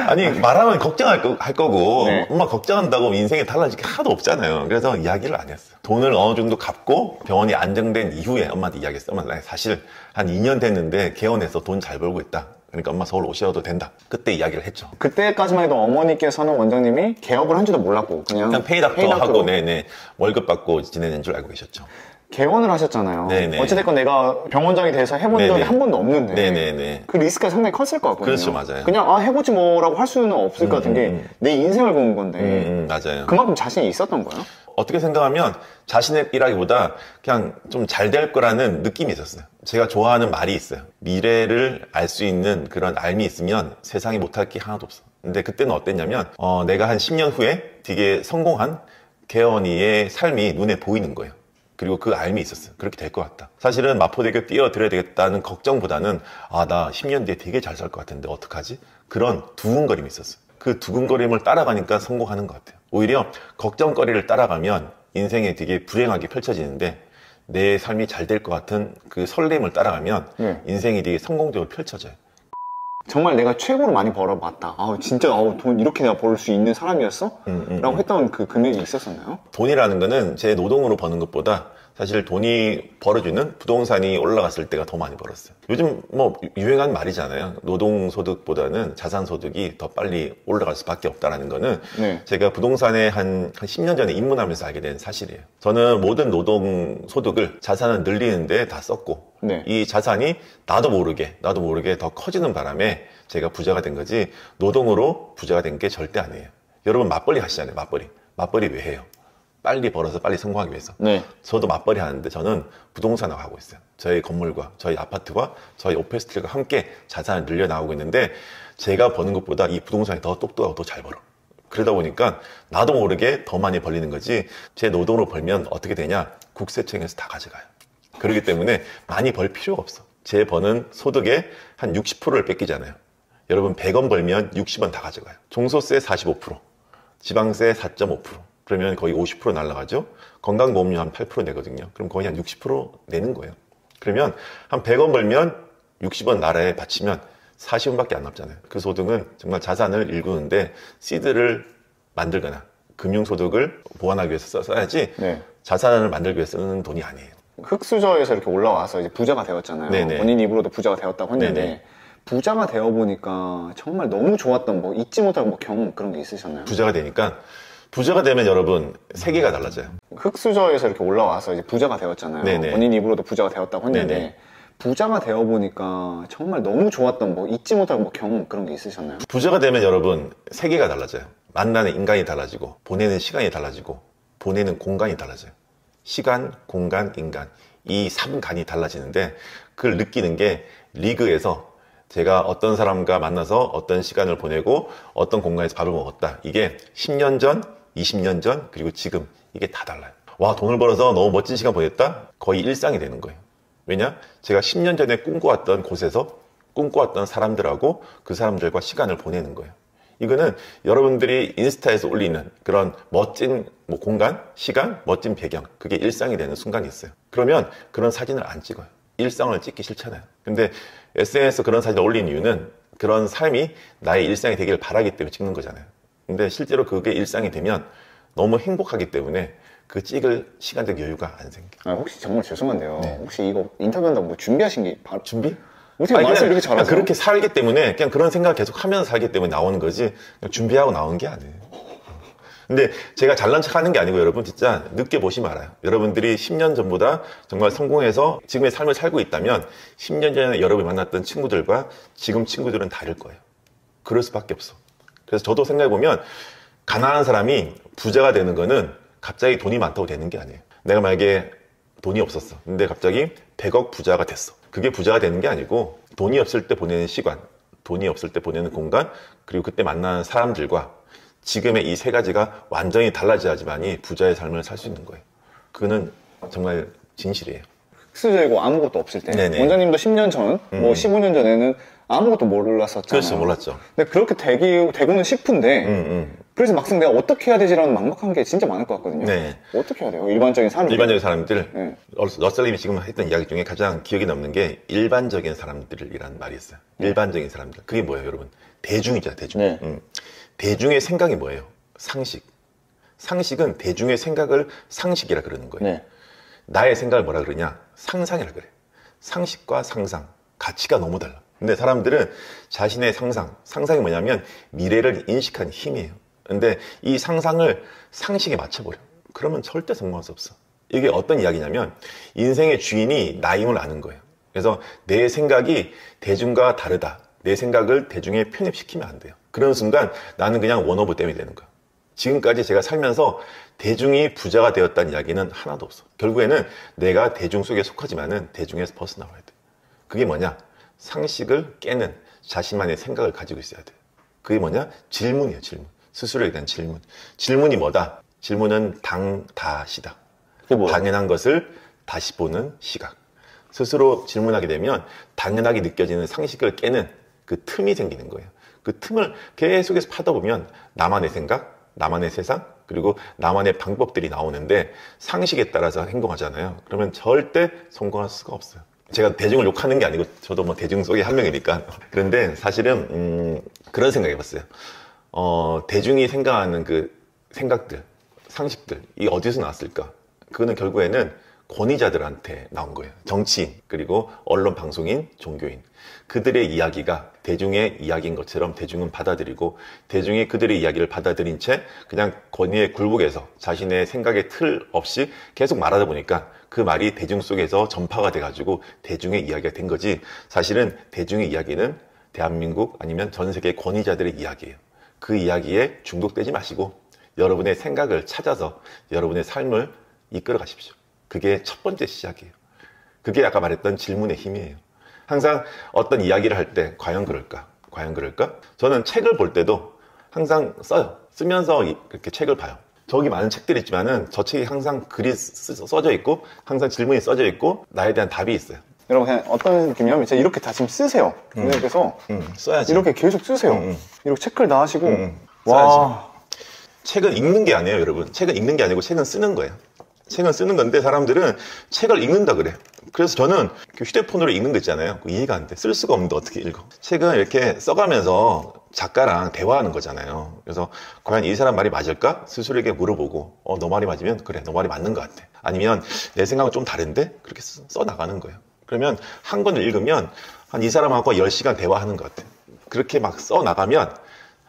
아니, 말하면 걱정할 거고, 네. 엄마 걱정한다고 인생에 달라질 게 하나도 없잖아요. 그래서 이야기를 안 했어요. 돈을 어느 정도 갚고 병원이 안정된 이후에 엄마한테 이야기했어. 엄마, 나 사실 한 2년 됐는데 개원해서 돈 잘 벌고 있다. 그러니까 엄마 서울 오셔도 된다. 그때 이야기를 했죠. 그때까지만 해도 어머니께서는 원장님이 개업을 한 줄도 몰랐고 그냥 페이닥터 하고 네네 월급 받고 지내는 줄 알고 계셨죠. 개원을 하셨잖아요. 네네. 어찌됐건 내가 병원장이 돼서 해본 적이 네네. 한 번도 없는데 네네네. 그 리스크가 상당히 컸을 것 같거든요. 그렇죠, 맞아요. 그냥 해보지 뭐라고 할 수는 없을 것 같은 게 내 인생을 거는 건데 맞아요. 그만큼 자신이 있었던 거예요? 어떻게 생각하면 자신의 일하기보다 그냥 좀 잘 될 거라는 느낌이 있었어요. 제가 좋아하는 말이 있어요. 미래를 알 수 있는 그런 알미 있으면 세상에 못할 게 하나도 없어. 근데 그때는 어땠냐면 내가 한 10년 후에 되게 성공한 개원이의 삶이 눈에 보이는 거예요. 그리고 그 알미 있었어요. 그렇게 될 것 같다. 사실은 마포대교 뛰어들어야 되겠다는 걱정보다는 나 10년 뒤에 되게 잘 살 것 같은데 어떡하지? 그런 두근거림이 있었어요. 그 두근거림을 따라가니까 성공하는 것 같아요. 오히려 걱정거리를 따라가면 인생에 되게 불행하게 펼쳐지는데 내 삶이 잘 될 것 같은 그 설렘을 따라가면 인생이 되게 성공적으로 펼쳐져요. 정말 내가 최고로 많이 벌어봤다. 진짜 돈 이렇게 내가 벌 수 있는 사람이었어? 라고 했던 그 금액이 있었었나요? 돈이라는 거는 제 노동으로 버는 것보다 사실 돈이 벌어주는 부동산이 올라갔을 때가 더 많이 벌었어요. 요즘 뭐 유행한 말이잖아요. 노동소득보다는 자산소득이 더 빨리 올라갈 수밖에 없다는 거는 제가 부동산에 한 10년 전에 입문하면서 알게 된 사실이에요. 저는 모든 노동소득을 자산을 늘리는데 다 썼고 이 자산이 나도 모르게 더 커지는 바람에 제가 부자가 된 거지 노동으로 부자가 된 게 절대 아니에요. 여러분 맞벌이 하시잖아요. 맞벌이 왜 해요? 빨리 벌어서 빨리 성공하기 위해서. 저도 맞벌이 하는데 저는 부동산을 하고 있어요. 저희 건물과 저희 아파트와 저희 오피스텔과 함께 자산을 늘려나가고 있는데 제가 버는 것보다 이 부동산이 더 똑똑하고 더 잘 벌어. 그러다 보니까 나도 모르게 더 많이 벌리는 거지, 제 노동으로 벌면 어떻게 되냐? 국세청에서 다 가져가요. 그렇기 때문에 많이 벌 필요가 없어. 제 버는 소득의 한 60%를 뺏기잖아요. 여러분 100원 벌면 60원 다 가져가요. 종소세 45%, 지방세 4.5%, 그러면 거의 50% 날라가죠. 건강보험료 한 8% 내거든요. 그럼 거의 한 60% 내는 거예요. 그러면 한 100원 벌면 60원 나라에 바치면 40원밖에 안 남잖아요. 그 소득은 정말 자산을 일구는데 시드를 만들거나 금융소득을 보완하기 위해서 써야지 네. 자산을 만들기 위해서 쓰는 돈이 아니에요. 흙수저에서 이렇게 올라와서 이제 부자가 되었잖아요. 네네. 본인 입으로도 부자가 되었다고 했는데 네네. 부자가 되어 보니까 정말 너무 좋았던 뭐 잊지 못할 뭐 경험 그런 게 있으셨나요? 부자가 되면 여러분 세계가 달라져요. 흙수저에서 이렇게 올라와서 이제 부자가 되었잖아요. 네네. 본인 입으로도 부자가 되었다고 했는데 네네. 부자가 되어 보니까 정말 너무 좋았던 뭐 잊지 못할 뭐 경험 그런 게 있으셨나요? 부자가 되면 여러분 세계가 달라져요. 만나는 인간이 달라지고, 보내는 시간이 달라지고, 보내는 공간이 달라져요. 시간, 공간, 인간, 이 3간이 달라지는데 그걸 느끼는 게 리그에서 제가 어떤 사람과 만나서 어떤 시간을 보내고 어떤 공간에서 밥을 먹었다, 이게 10년 전, 20년 전, 그리고 지금, 이게 다 달라요. 와, 돈을 벌어서 너무 멋진 시간 보냈다? 거의 일상이 되는 거예요. 왜냐? 제가 10년 전에 꿈꿔왔던 곳에서 꿈꿔왔던 사람들하고 그 사람들과 시간을 보내는 거예요. 이거는 여러분들이 인스타에서 올리는 그런 멋진 뭐 공간, 시간, 멋진 배경, 그게 일상이 되는 순간이 있어요. 그러면 그런 사진을 안 찍어요. 일상을 찍기 싫잖아요. 근데 SNS에 그런 사진을 올린 이유는 그런 삶이 나의 일상이 되길 바라기 때문에 찍는 거잖아요. 근데 실제로 그게 일상이 되면 너무 행복하기 때문에 그 찍을 시간적 여유가 안 생겨요. 혹시 정말 죄송한데요. 네. 혹시 이거 인터뷰한다고 뭐 준비하신 게 바로 준비? 어떻게 아니, 말씀 그냥 이렇게 잘하세요? 그렇게 살기 때문에, 그냥 그런 생각 계속 하면서 살기 때문에 나오는 거지, 그냥 준비하고 나오는 게 아니에요. 근데 제가 잘난 척 하는 게 아니고, 여러분 진짜 느껴보시면 알아요. 여러분들이 10년 전보다 정말 성공해서 지금의 삶을 살고 있다면 10년 전에 여러분이 만났던 친구들과 지금 친구들은 다를 거예요. 그럴 수밖에 없어. 그래서 저도 생각해보면 가난한 사람이 부자가 되는 거는 갑자기 돈이 많다고 되는 게 아니에요. 내가 만약에 돈이 없었어. 근데 갑자기 100억 부자가 됐어. 그게 부자가 되는 게 아니고, 돈이 없을 때 보내는 시간, 돈이 없을 때 보내는 공간, 그리고 그때 만나는 사람들과 지금의 이 세 가지가 완전히 달라져야지만이 부자의 삶을 살 수 있는 거예요. 그거는 정말 진실이에요. 흙수저이고 아무것도 없을 때 네네. 원장님도 10년 전, 뭐 15년 전에는 아무것도 몰랐었잖아요. 그렇죠, 몰랐죠. 근데 그렇게 되고는 싶은데 그래서 막상 내가 어떻게 해야 되지라는 막막한 게 진짜 많을 것 같거든요. 네. 어떻게 해야 돼요? 일반적인 사람. 일반적인 사람들, 네. 러셀님이 지금 했던 이야기 중에 가장 기억에 남는 게 일반적인 사람들이라는 말이 있어요. 일반적인 사람들. 그게 뭐예요, 여러분? 대중이잖아요, 대중. 네. 대중의 생각이 뭐예요? 상식. 상식은 대중의 생각을 상식이라 그러는 거예요. 네. 나의 생각을 뭐라 그러냐? 상상이라 그래. 상식과 상상, 가치가 너무 달라. 근데 사람들은 자신의 상상이 뭐냐면 미래를 인식하는 힘이에요. 근데 이 상상을 상식에 맞춰버려. 그러면 절대 성공할 수 없어. 이게 어떤 이야기냐면 인생의 주인이 나임을 아는 거예요. 그래서 내 생각이 대중과 다르다, 내 생각을 대중에 편입시키면 안 돼요. 그런 순간 나는 그냥 원 오브 댐이 되는 거야. 지금까지 제가 살면서 대중이 부자가 되었다는 이야기는 하나도 없어. 결국에는 내가 대중 속에 속하지만은 대중에서 벗어나와야 돼. 그게 뭐냐? 상식을 깨는 자신만의 생각을 가지고 있어야 돼. 그게 뭐냐? 질문이에요, 질문. 스스로에 대한 질문. 질문이 뭐다? 질문은 당다시다. 당연한 것을 다시 보는 시각. 스스로 질문하게 되면 당연하게 느껴지는 상식을 깨는 그 틈이 생기는 거예요. 그 틈을 계속해서 파다 보면 나만의 생각, 나만의 세상, 그리고 나만의 방법들이 나오는데 상식에 따라서 행동하잖아요. 그러면 절대 성공할 수가 없어요. 제가 대중을 욕하는 게 아니고 저도 뭐 대중 속의 한 명이니까. 그런데 사실은 그런 생각 해봤어요. 대중이 생각하는 그 생각들, 상식들, 이 어디서 나왔을까? 그거는 결국에는 권위자들한테 나온 거예요. 정치인, 그리고 언론 방송인, 종교인. 그들의 이야기가 대중의 이야기인 것처럼 대중은 받아들이고, 대중이 그들의 이야기를 받아들인 채 그냥 권위에 굴복해서 자신의 생각의 틀 없이 계속 말하다 보니까 그 말이 대중 속에서 전파가 돼가지고 대중의 이야기가 된 거지, 사실은 대중의 이야기는 대한민국 아니면 전 세계 권위자들의 이야기예요. 그 이야기에 중독되지 마시고 여러분의 생각을 찾아서 여러분의 삶을 이끌어 가십시오. 그게 첫 번째 시작이에요. 그게 아까 말했던 질문의 힘이에요. 항상 어떤 이야기를 할 때 과연 그럴까? 과연 그럴까? 저는 책을 볼 때도 항상 써요. 쓰면서 이렇게 책을 봐요. 저기 많은 책들이 있지만은 저 책이 항상 글이 써져 있고 항상 질문이 써져 있고 나에 대한 답이 있어요. 여러분 그냥 어떤 느낌이냐면 진짜 이렇게 다 지금 쓰세요. 그래서 써야지. 이렇게 계속 쓰세요. 이렇게 체크를 다 하시고 와. 책은 읽는 게 아니에요, 여러분. 책은 읽는 게 아니고 책은 쓰는 거예요. 책은 쓰는 건데 사람들은 책을 읽는다 그래. 그래서 저는 휴대폰으로 읽는 거 있잖아요. 이해가 안 돼. 쓸 수가 없는데 어떻게 읽어? 책은 이렇게 써가면서 작가랑 대화하는 거잖아요. 그래서 과연 이 사람 말이 맞을까? 스스로에게 물어보고 너 말이 맞으면 그래, 너 말이 맞는 것 같아. 아니면 내 생각은 좀 다른데? 그렇게 써나가는 거예요. 그러면 한 권을 읽으면 한 이 사람하고 10시간 대화하는 것 같아. 그렇게 막 써나가면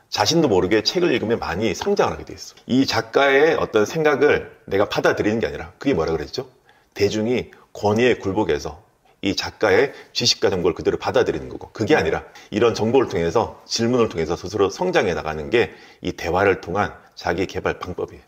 자신도 모르게 책을 읽으면 많이 성장을 하게 돼 있어. 이 작가의 어떤 생각을 내가 받아들이는 게 아니라 그게 뭐라 그랬죠? 대중이 권위에 굴복해서 이 작가의 지식과 정보를 그대로 받아들이는 거고, 그게 아니라 이런 정보를 통해서 질문을 통해서 스스로 성장해 나가는 게 이 대화를 통한 자기 개발 방법이에요.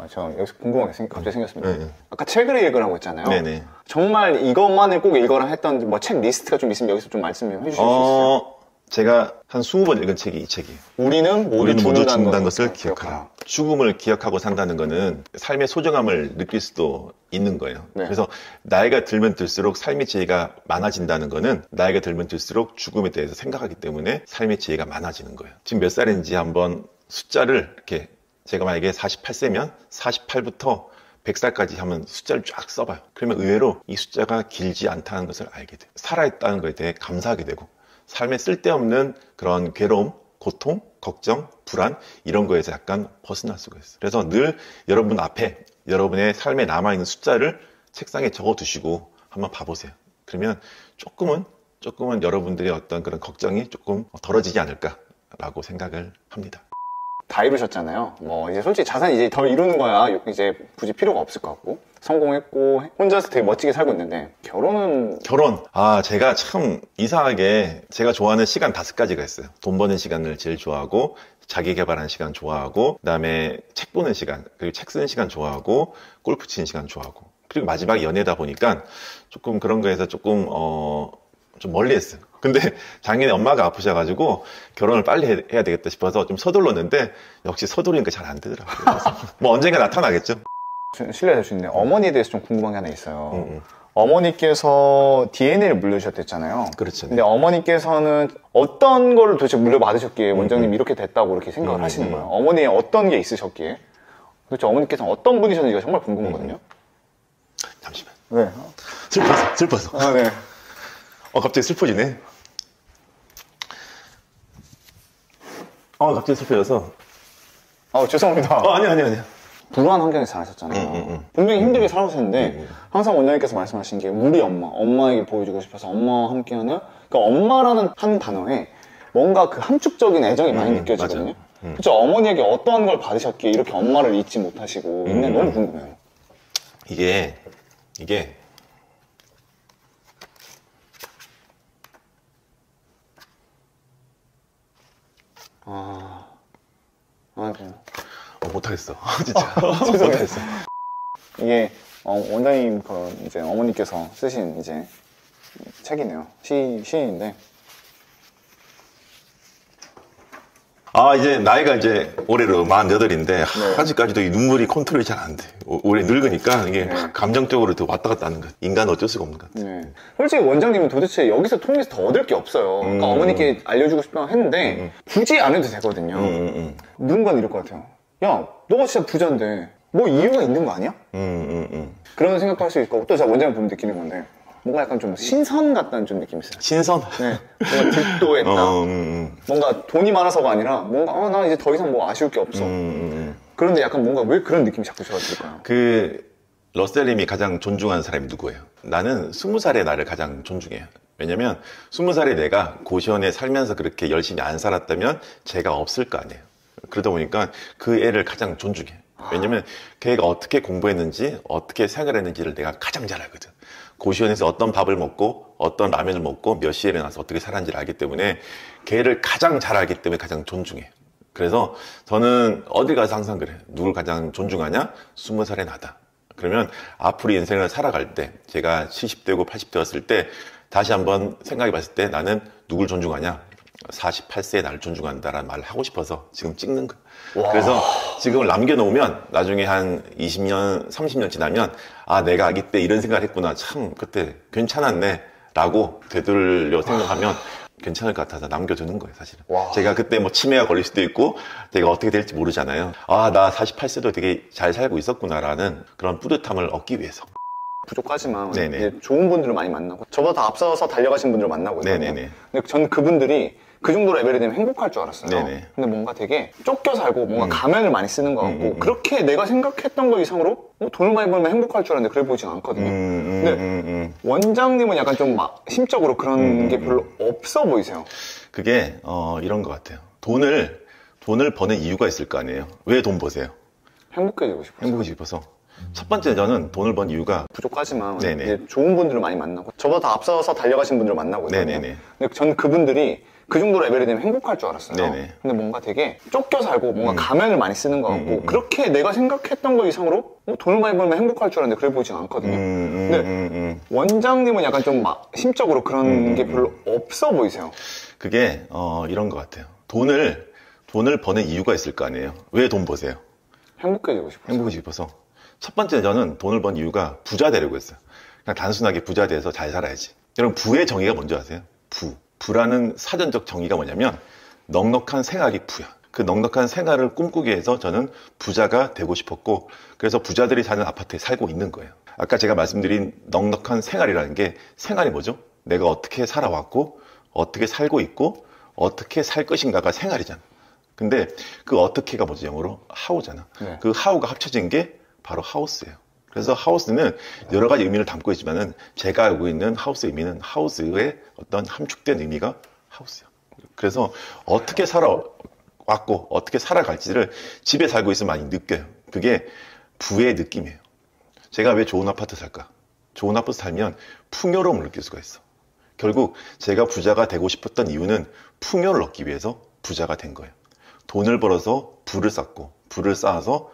저 여기서 궁금한 게 갑자기 생겼습니다. 아까 책을 읽으라고 했잖아요. 네네. 정말 이것만을 꼭 읽어라 했던 뭐 책 리스트가 좀 있으면 여기서 좀 말씀해 주실 수 있어요? 제가 한 20번 읽은 책이 이 책이에요. 우리는 모두 죽는다는 것을 기억하라. 죽음을 기억하고 산다는 거는 삶의 소중함을 느낄 수도 있는 거예요. 네. 그래서 나이가 들면 들수록 삶의 지혜가 많아진다는 거는 나이가 들면 들수록 죽음에 대해서 생각하기 때문에 삶의 지혜가 많아지는 거예요. 지금 몇 살인지 한번 숫자를 이렇게, 제가 만약에 48세면 48부터 100살까지 하면 숫자를 쫙 써봐요. 그러면 의외로 이 숫자가 길지 않다는 것을 알게 돼요. 살아있다는 것에 대해 감사하게 되고, 삶에 쓸데없는 그런 괴로움, 고통, 걱정, 불안 이런 거에서 약간 벗어날 수가 있어요. 그래서 늘 여러분 앞에 여러분의 삶에 남아있는 숫자를 책상에 적어두시고 한번 봐보세요. 그러면 조금은 여러분들의 어떤 그런 걱정이 조금 덜어지지 않을까라고 생각을 합니다. 다 이루셨잖아요. 뭐 이제 솔직히 자산 이제 더 이루는 거야 이제 굳이 필요가 없을 것 같고, 성공했고 혼자서 되게 멋지게 살고 있는데 결혼 제가 참 이상하게 제가 좋아하는 시간 5가지가 있어요. 돈 버는 시간을 제일 좋아하고, 자기 개발하는 시간 좋아하고, 그다음에 책 보는 시간, 그리고 책 쓰는 시간 좋아하고, 골프 치는 시간 좋아하고, 그리고 마지막 연애다 보니까 조금 그런 거에서 조금 좀 멀리 했어요. 근데 작년에 엄마가 아프셔가지고 결혼을 빨리 해야 되겠다 싶어서 좀 서둘렀는데 역시 서두르니까 잘 안 되더라고요. 그래서 뭐 언젠가 나타나겠죠. 실례될 수 있는데 어머니에 대해서 좀 궁금한 게 하나 있어요. 어머니께서 DNA를 물려주셨댔잖아요. 그렇죠. 근데 어머니께서는 어떤 거를 도대체 물려받으셨기에 원장님이 이렇게 됐다고 이렇게 생각을 하시는 거예요? 어머니의 어떤 게 있으셨기에? 도대체 어머니께서는 어떤 분이셨는지가 정말 궁금하거든요. 잠시만. 네. 슬퍼서. 네. 갑자기 슬퍼지네. 갑자기 슬퍼져서. 죄송합니다. 아니야. 불우한 환경에서 자라셨잖아요. 분명히 힘들게 살아오셨는데 항상 원장님께서 말씀하신 게 우리 엄마에게 보여주고 싶어서 엄마와 함께하는, 그러니까 엄마라는 한 단어에 뭔가 그 함축적인 애정이 많이 느껴지거든요. 그렇죠. 어머니에게 어떠한 걸 받으셨기에 이렇게 엄마를 잊지 못하시고 있는, 너무 궁금해요. 이게 아이고. 못하겠어. 진짜. 죄송해요. 못하겠어. 이게 원장님 이제 어머니께서 쓰신 이제 책이네요. 시인인데. 이제 나이가 이제 올해로 48인데 아직까지도 이 눈물이 컨트롤이 잘 안 돼. 올해 늙으니까 이게 감정적으로 더 왔다 갔다 하는 것 같아. 인간은 어쩔 수가 없는 것 같아. 네. 솔직히 원장님은 도대체 여기서 통해서 더 얻을 게 없어요. 그러니까 어머니께 알려주고 싶다고 했는데 굳이 안 해도 되거든요. 누군가는 이럴 것 같아요. 야, 너가 진짜 부자인데 뭐 이유가 있는 거 아니야? 그런 생각도 할 수 있고, 또 제가 원장님 보면 느끼는 건데 뭔가 약간 좀 신선 같다는 좀 느낌이 있어요. 신선? 네. 뭔가 득도했다. 뭔가 돈이 많아서가 아니라 뭔가 나 이제 더 이상 뭐 아쉬울 게 없어. 그런데 약간 뭔가 왜 그런 느낌이 자꾸 들까요? 러셀님이 가장 존중하는 사람이 누구예요? 나는 20살의 나를 가장 존중해요. 왜냐면 20살의 내가 고시원에 살면서 그렇게 열심히 안 살았다면 제가 없을 거 아니에요. 그러다 보니까 그 애를 가장 존중해. 왜냐면 걔가 어떻게 공부했는지, 어떻게 생활했는지를 내가 가장 잘 알거든. 고시원에서 어떤 밥을 먹고 어떤 라면을 먹고 몇 시에 일어나서 어떻게 살았는지를 알기 때문에 걔를 가장 잘 알기 때문에 가장 존중해. 그래서 저는 어디 가서 항상 그래. 누굴 가장 존중하냐? 20살의 나다. 그러면 앞으로 인생을 살아갈 때, 제가 70대고 80대였을 때 다시 한번 생각해 봤을 때 나는 누굴 존중하냐? 48세의 나를 존중한다라는 말을 하고 싶어서 지금 찍는 거예요. 그래서 지금을 남겨놓으면 나중에 한 20년, 30년 지나면 아, 내가 아기 때 이런 생각을 했구나. 참 그때 괜찮았네 라고 되돌려 생각하면 괜찮을 것 같아서 남겨두는 거예요, 사실은. 제가 그때 뭐 치매가 걸릴 수도 있고 제가 어떻게 될지 모르잖아요. 아, 나 48세도 되게 잘 살고 있었구나라는 그런 뿌듯함을 얻기 위해서. 부족하지만 네네. 이제 좋은 분들을 많이 만나고 저보다 다 앞서서 달려가신 분들을 만나고 있거든요. 네네네. 근데 전 그분들이 그 정도로 레벨이 되면 행복할 줄 알았어요. 네네. 근데 뭔가 되게 쫓겨 살고 뭔가 가면을 많이 쓰는 것 같고 그렇게 내가 생각했던 거 이상으로 돈을 많이 벌면 행복할 줄 알았는데 그래 보이진 않거든요. 근데 원장님은 약간 좀 막 심적으로 그런 게 별로 없어 보이세요. 그게 이런 것 같아요. 돈을 버는 이유가 있을 거 아니에요. 왜 돈 버세요? 행복해지고 싶어요. 행복해지고 싶어서. 첫 번째 저는 돈을 번 이유가 부족하지만 네네. 이제 좋은 분들을 많이 만나고 저보다 다 앞서서 달려가신 분들을 만나고 있거든요. 네네네. 근데 전 그분들이 그 정도로 레벨이 되면 행복할 줄 알았어요. 네네. 근데 뭔가 되게 쫓겨 살고 뭔가 가면을 많이 쓰는 것 같고 그렇게 내가 생각했던 거 이상으로 돈을 많이 벌면 행복할 줄 알았는데 그래 보이진 않거든요. 근데 원장님은 약간 좀 막 심적으로 그런 게 별로 없어 보이세요. 그게 이런 것 같아요. 돈을 버는 이유가 있을 거 아니에요. 왜 돈 버세요? 행복해지고 싶어요. 행복해지고 싶어서. 첫 번째 저는 돈을 번 이유가 부자 되려고 했어요. 그냥 단순하게 부자 돼서 잘 살아야지. 여러분 부의 정의가 뭔지 아세요? 부라는 사전적 정의가 뭐냐면 넉넉한 생활이 부야. 그 넉넉한 생활을 꿈꾸기 위해서 저는 부자가 되고 싶었고 그래서 부자들이 사는 아파트에 살고 있는 거예요. 아까 제가 말씀드린 넉넉한 생활이라는 게 생활이 뭐죠? 내가 어떻게 살아왔고 어떻게 살고 있고 어떻게 살 것인가가 생활이잖아. 근데 그 어떻게가 뭐지? 영어로 how잖아. 네. 그 how가 합쳐진 게 바로 하우스예요. 그래서 하우스는 여러 가지 의미를 담고 있지만은 제가 알고 있는 하우스의 의미는 하우스의 어떤 함축된 의미가 하우스예요. 그래서 어떻게 살아왔고 어떻게 살아갈지를 집에 살고 있으면 많이 느껴요. 그게 부의 느낌이에요. 제가 왜 좋은 아파트 살까? 좋은 아파트 살면 풍요로움을 느낄 수가 있어. 결국 제가 부자가 되고 싶었던 이유는 풍요를 얻기 위해서 부자가 된 거예요. 돈을 벌어서 부를 쌓고 부를 쌓아서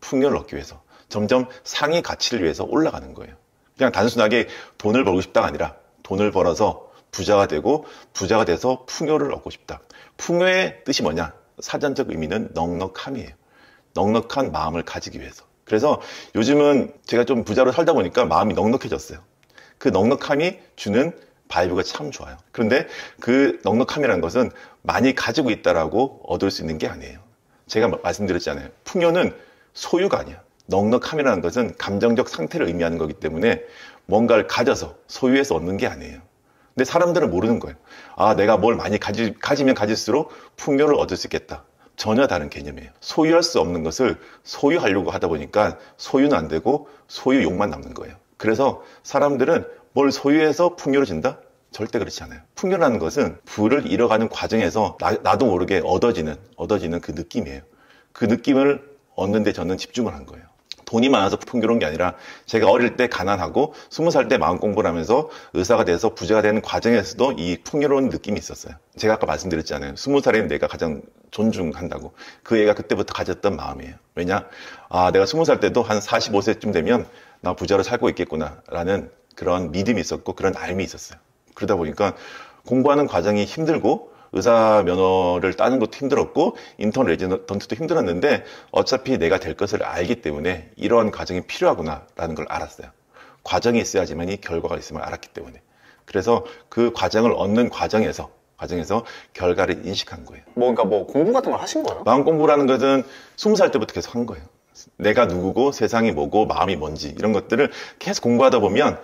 풍요를 얻기 위해서 점점 상위 가치를 위해서 올라가는 거예요. 그냥 단순하게 돈을 벌고 싶다가 아니라 돈을 벌어서 부자가 되고 부자가 돼서 풍요를 얻고 싶다. 풍요의 뜻이 뭐냐? 사전적 의미는 넉넉함이에요. 넉넉한 마음을 가지기 위해서. 그래서 요즘은 제가 좀 부자로 살다 보니까 마음이 넉넉해졌어요. 그 넉넉함이 주는 바이브가 참 좋아요. 그런데 그 넉넉함이라는 것은 많이 가지고 있다라고 얻을 수 있는 게 아니에요. 제가 말씀드렸잖아요. 풍요는 소유가 아니야. 넉넉함이라는 것은 감정적 상태를 의미하는 거기 때문에 뭔가를 가져서 소유해서 얻는 게 아니에요. 근데 사람들은 모르는 거예요. 아, 내가 뭘 많이 가지면 가질수록 풍요를 얻을 수 있겠다. 전혀 다른 개념이에요. 소유할 수 없는 것을 소유하려고 하다 보니까 소유는 안 되고 소유욕만 남는 거예요. 그래서 사람들은 뭘 소유해서 풍요를 준다? 절대 그렇지 않아요. 풍요라는 것은 부를 잃어가는 과정에서 나도 모르게 얻어지는 그 느낌이에요. 그 느낌을 얻는데 저는 집중을 한 거예요. 돈이 많아서 풍요로운 게 아니라 제가 어릴 때 가난하고 20살 때 마음 공부를 하면서 의사가 돼서 부자가 되는 과정에서도 이 풍요로운 느낌이 있었어요. 제가 아까 말씀드렸잖아요. 20살에 내가 가장 존중한다고. 그 애가 그때부터 가졌던 마음이에요. 왜냐? 아, 내가 20살 때도 한 45세쯤 되면 나 부자로 살고 있겠구나 라는 그런 믿음이 있었고 그런 알미 있었어요. 그러다 보니까 공부하는 과정이 힘들고 의사 면허를 따는 것도 힘들었고 인턴 레지던트도 힘들었는데 어차피 내가 될 것을 알기 때문에 이러한 과정이 필요하구나라는 걸 알았어요. 과정이 있어야지만 이 결과가 있음을 알았기 때문에. 그래서 그 과정을 얻는 과정에서 결과를 인식한 거예요. 그러니까 공부 같은 걸 하신 거예요? 마음 공부라는 것은 20살 때부터 계속 한 거예요. 내가 누구고 세상이 뭐고 마음이 뭔지 이런 것들을 계속 공부하다 보면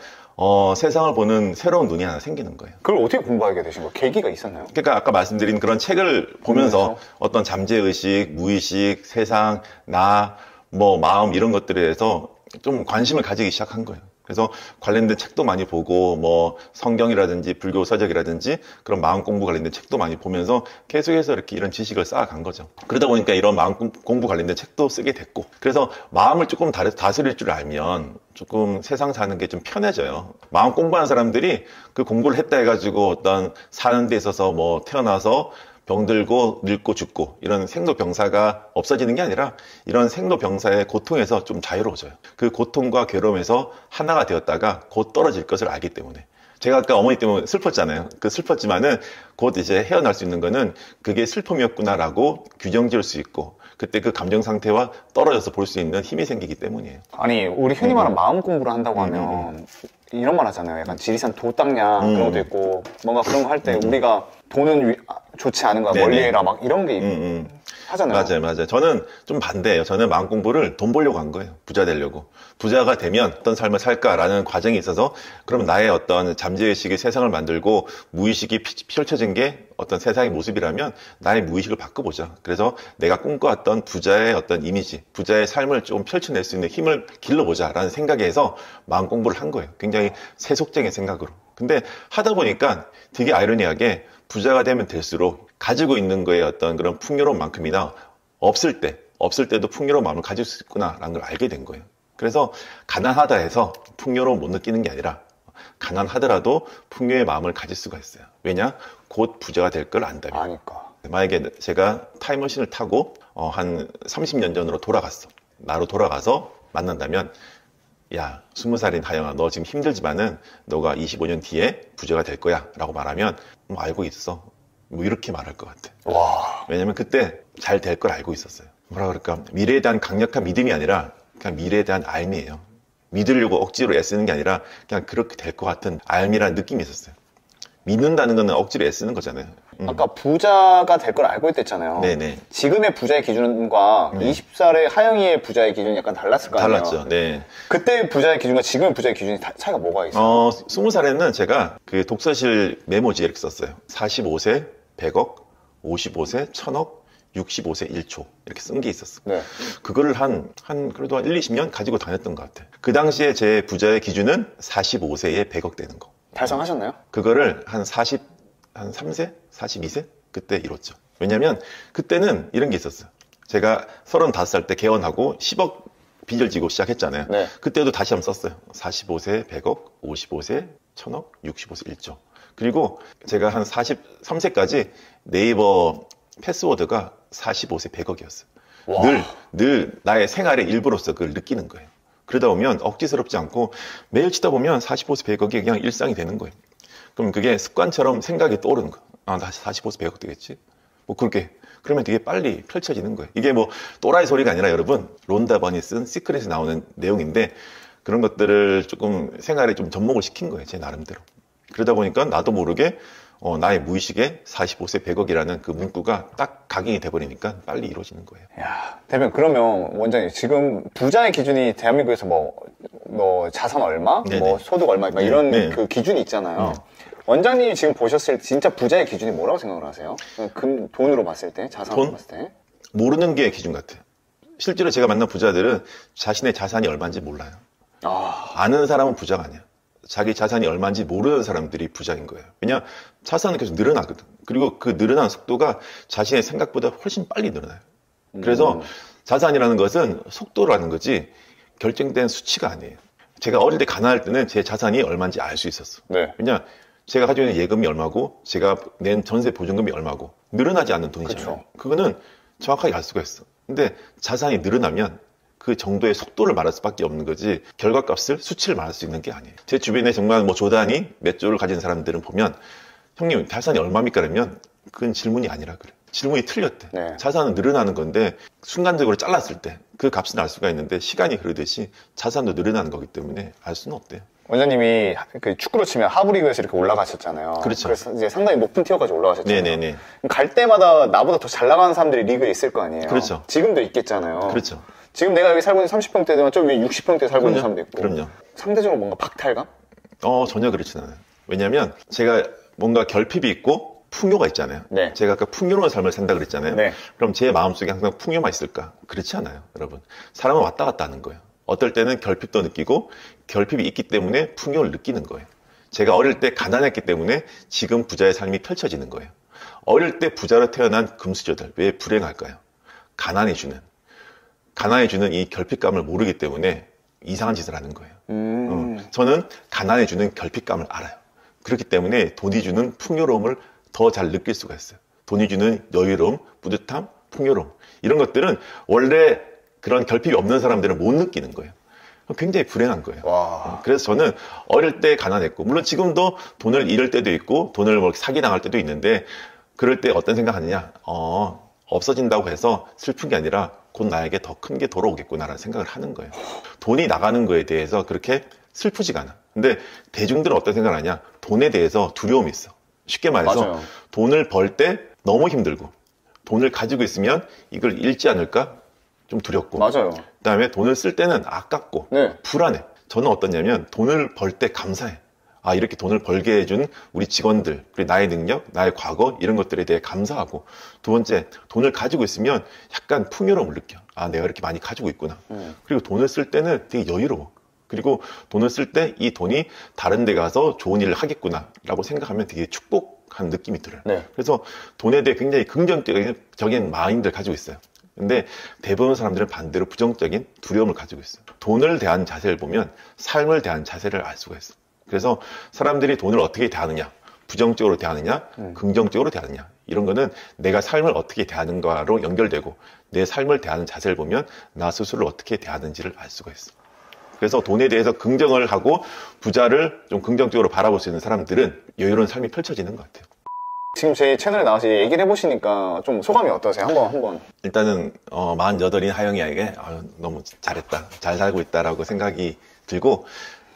세상을 보는 새로운 눈이 하나 생기는 거예요. 그걸 어떻게 공부하게 되신 거예요? 계기가 있었나요? 그러니까 아까 말씀드린 그런 책을 보면서 어떤 잠재의식, 무의식, 세상, 나, 마음 이런 것들에 대해서 좀 관심을 가지기 시작한 거예요. 그래서 관련된 책도 많이 보고 성경이라든지 불교 서적이라든지 그런 마음 공부 관련된 책도 많이 보면서 계속해서 이렇게 이런 지식을 쌓아간 거죠. 그러다 보니까 이런 마음 공부 관련된 책도 쓰게 됐고 그래서 마음을 조금 다스릴 줄 알면 조금 세상 사는 게 좀 편해져요. 마음 공부하는 사람들이 그 공부를 했다 해가지고 어떤 사는 데 있어서 태어나서 병들고 늙고 죽고 이런 생로병사가 없어지는 게 아니라 이런 생로병사의 고통에서 좀 자유로워져요. 그 고통과 괴로움에서 하나가 되었다가 곧 떨어질 것을 알기 때문에 제가 아까 어머니 때문에 슬펐잖아요. 그 슬펐지만은 곧 이제 헤어날 수 있는 거는 그게 슬픔이었구나라고 규정 지을 수 있고 그때 그 감정 상태와 떨어져서 볼 수 있는 힘이 생기기 때문이에요. 아니 우리 흔히 말하는 마음 공부를 한다고 하면 이런 말 하잖아요. 약간 지리산 도 닦냐 그런 것도 있고 뭔가 그런 거 할 때 우리가 돈은 좋지 않은 거야. 네네. 멀리해라 막 이런 게 하잖아요. 맞아요. 저는 좀 반대예요. 저는 마음 공부를 돈 벌려고 한 거예요. 부자 되려고. 부자가 되면 어떤 삶을 살까라는 과정이 있어서 그럼 나의 어떤 잠재의식의 세상을 만들고 무의식이 펼쳐진 게 어떤 세상의 모습이라면 나의 무의식을 바꿔보자. 그래서 내가 꿈꿔왔던 부자의 어떤 이미지, 부자의 삶을 좀 펼쳐낼 수 있는 힘을 길러보자라는 생각에서 마음 공부를 한 거예요. 굉장히 세속적인 생각으로. 근데 하다 보니까 되게 아이러니하게 부자가 되면 될수록 가지고 있는 거에 어떤 그런 풍요로움만큼이나 없을 때도 풍요로운 마음을 가질 수 있구나라는 걸 알게 된 거예요. 그래서 가난하다 해서 풍요로움 못 느끼는 게 아니라 가난하더라도 풍요의 마음을 가질 수가 있어요. 왜냐? 곧 부자가 될 걸 안다면. 아니까. 만약에 제가 타임머신을 타고 한 30년 전으로 돌아갔어. 나로 돌아가서 만난다면 야, 20살인 하영아, 너 지금 힘들지만은 너가 25년 뒤에 부자가 될 거야 라고 말하면 알고 있어. 뭐 이렇게 말할 것 같아. 와. 왜냐면 그때 잘 될 걸 알고 있었어요. 뭐라 그럴까? 미래에 대한 강력한 믿음이 아니라 그냥 미래에 대한 알미예요. 믿으려고 억지로 애쓰는 게 아니라 그냥 그렇게 될 것 같은 알미라는 느낌이 있었어요. 믿는다는 거는 억지로 애쓰는 거잖아요. 아까 부자가 될 걸 알고 있댔잖아요. 네네. 지금의 부자의 기준과 20살의 하영이의 부자의 기준이 약간 달랐을 거 아니에요? 달랐죠. 네. 그때 부자의 기준과 지금의 부자의 기준이 차이가 뭐가 있어요? 20살에는 제가 그 독서실 메모지에 이렇게 썼어요. 45세 100억, 55세 1000억, 65세 1초 이렇게 쓴 게 있었어. 네. 그거를 그래도 한 1, 20년 가지고 다녔던 것 같아요. 그 당시에 제 부자의 기준은 45세에 100억 되는 거. 달성하셨나요? 그거를 한 3세? 42세? 그때 이뤘죠. 왜냐면 그때는 이런 게 있었어요. 제가 35살 때 개원하고 10억 빚을 지고 시작했잖아요. 네. 그때도 다시 한번 썼어요. 45세 100억, 55세 1000억, 65세 1조. 그리고 제가 한 43세까지 네이버 패스워드가 45세 100억이었어요. 늘 나의 생활의 일부로서 그걸 느끼는 거예요. 그러다 보면 억지스럽지 않고 매일 치다 보면 45세 100억이 그냥 일상이 되는 거예요. 그럼 그게 습관처럼 생각이 떠오르는 거예요. 아, 나 45세 100억 되겠지? 뭐 그렇게. 그러면 되게 빨리 펼쳐지는 거예요. 이게 뭐 또라이 소리가 아니라 여러분, 론다 버니 쓴 시크릿에 나오는 내용인데 그런 것들을 조금 생활에 좀 접목을 시킨 거예요. 제 나름대로. 그러다 보니까 나도 모르게 나의 무의식에 45세 100억이라는 그 문구가 딱 각인이 돼버리니까 빨리 이루어지는 거예요. 야, 대변 그러면 원장님 지금 부자의 기준이 대한민국에서 뭐 자산 얼마, 네네. 뭐 소득 얼마, 막 이런 네. 그 기준이 있잖아요. 원장님이 지금 보셨을 때 진짜 부자의 기준이 뭐라고 생각을 하세요? 돈으로 봤을 때, 자산으로 봤을 때? 모르는 게 기준 같아요. 실제로 제가 만난 부자들은 자신의 자산이 얼마인지 몰라요. 아는 사람은 부자가 아니야. 자기 자산이 얼마인지 모르는 사람들이 부자인 거예요. 왜냐? 자산은 계속 늘어나거든. 그리고 그 늘어나는 속도가 자신의 생각보다 훨씬 빨리 늘어나요. 그래서 자산이라는 것은 속도라는 거지 결정된 수치가 아니에요. 제가 어릴 때 가난할 때는 제 자산이 얼마인지 알 수 있었어. 네. 왜냐? 제가 가지고 있는 예금이 얼마고 제가 낸 전세 보증금이 얼마고 늘어나지 않는 돈이잖아요. 그쵸. 그거는 정확하게 알 수가 있어. 근데 자산이 늘어나면 그 정도의 속도를 말할 수밖에 없는 거지 결과값을 수치를 말할 수 있는 게 아니에요. 제 주변에 정말 뭐 조단위 몇 조를 가진 사람들은 보면 형님 자산이 얼마입니까? 그러면 그건 질문이 아니라 그래. 질문이 틀렸대. 네. 자산은 늘어나는 건데 순간적으로 잘랐을 때 그 값은 알 수가 있는데 시간이 흐르듯이 자산도 늘어나는 거기 때문에 알 수는 없대요. 원장님이 그 축구로 치면 하브리그에서 이렇게 올라가셨잖아요. 그렇죠. 그래서 이제 상당히 높은 티어까지 올라가셨잖아요. 네네네. 갈 때마다 나보다 더 잘 나가는 사람들이 리그에 있을 거 아니에요. 그렇죠. 지금도 있겠잖아요. 그렇죠. 지금 내가 여기 살고 있는 30평대 되면 좀 위에 60평대 살고 있는 사람도 있고. 그럼요. 상대적으로 뭔가 박탈감? 전혀 그렇진 않아요. 왜냐면 제가 뭔가 결핍이 있고 풍요가 있잖아요. 네. 제가 아까 풍요로운 삶을 산다 그랬잖아요. 네. 그럼 제 마음속에 항상 풍요만 있을까? 그렇지 않아요, 여러분. 사람은 왔다 갔다 하는 거예요. 어떨 때는 결핍도 느끼고 결핍이 있기 때문에 풍요를 느끼는 거예요. 제가 어릴 때 가난했기 때문에 지금 부자의 삶이 펼쳐지는 거예요. 어릴 때 부자로 태어난 금수저들 왜 불행할까요? 가난해 주는 이 결핍감을 모르기 때문에 이상한 짓을 하는 거예요. 저는 가난해 주는 결핍감을 알아요. 그렇기 때문에 돈이 주는 풍요로움을 더 잘 느낄 수가 있어요. 돈이 주는 여유로움, 뿌듯함, 풍요로움 이런 것들은 원래 그런 결핍이 없는 사람들은 못 느끼는 거예요. 굉장히 불행한 거예요. 와. 그래서 저는 어릴 때 가난했고, 물론 지금도 돈을 잃을 때도 있고, 돈을 뭐 사기당할 때도 있는데, 그럴 때 어떤 생각하느냐, 없어진다고 해서 슬픈 게 아니라 곧 나에게 더 큰 게 돌아오겠구나라는 생각을 하는 거예요. 돈이 나가는 거에 대해서 그렇게 슬프지가 않아. 근데 대중들은 어떤 생각을 하냐, 돈에 대해서 두려움이 있어. 쉽게 말해서 맞아요. 돈을 벌 때 너무 힘들고, 돈을 가지고 있으면 이걸 잃지 않을까 좀 두렵고, 맞아요. 그다음에 돈을 쓸 때는 아깝고 네. 불안해. 저는 어떠냐면 돈을 벌 때 감사해. 아, 이렇게 돈을 벌게 해준 우리 직원들, 그리고 나의 능력, 나의 과거 이런 것들에 대해 감사하고, 두 번째, 돈을 가지고 있으면 약간 풍요로움을 느껴. 아, 내가 이렇게 많이 가지고 있구나. 그리고 돈을 쓸 때는 되게 여유로워. 그리고 돈을 쓸 때 이 돈이 다른 데 가서 좋은 일을 하겠구나 라고 생각하면 되게 축복한 느낌이 들어요. 네. 그래서 돈에 대해 굉장히 긍정적인 마인드를 가지고 있어요. 근데 대부분 사람들은 반대로 부정적인 두려움을 가지고 있어요. 돈을 대한 자세를 보면 삶을 대한 자세를 알 수가 있어. 그래서 사람들이 돈을 어떻게 대하느냐, 부정적으로 대하느냐, 긍정적으로 대하느냐, 이런 거는 내가 삶을 어떻게 대하는가로 연결되고, 내 삶을 대하는 자세를 보면 나 스스로를 어떻게 대하는지를 알 수가 있어. 그래서 돈에 대해서 긍정을 하고 부자를 좀 긍정적으로 바라볼 수 있는 사람들은 여유로운 삶이 펼쳐지는 것 같아요. 지금 제 채널에 나와서 얘기를 해보시니까 좀 소감이 어떠세요? 한번. 일단은 48인 하영이에게 너무 잘했다, 잘 살고 있다라고 생각이 들고,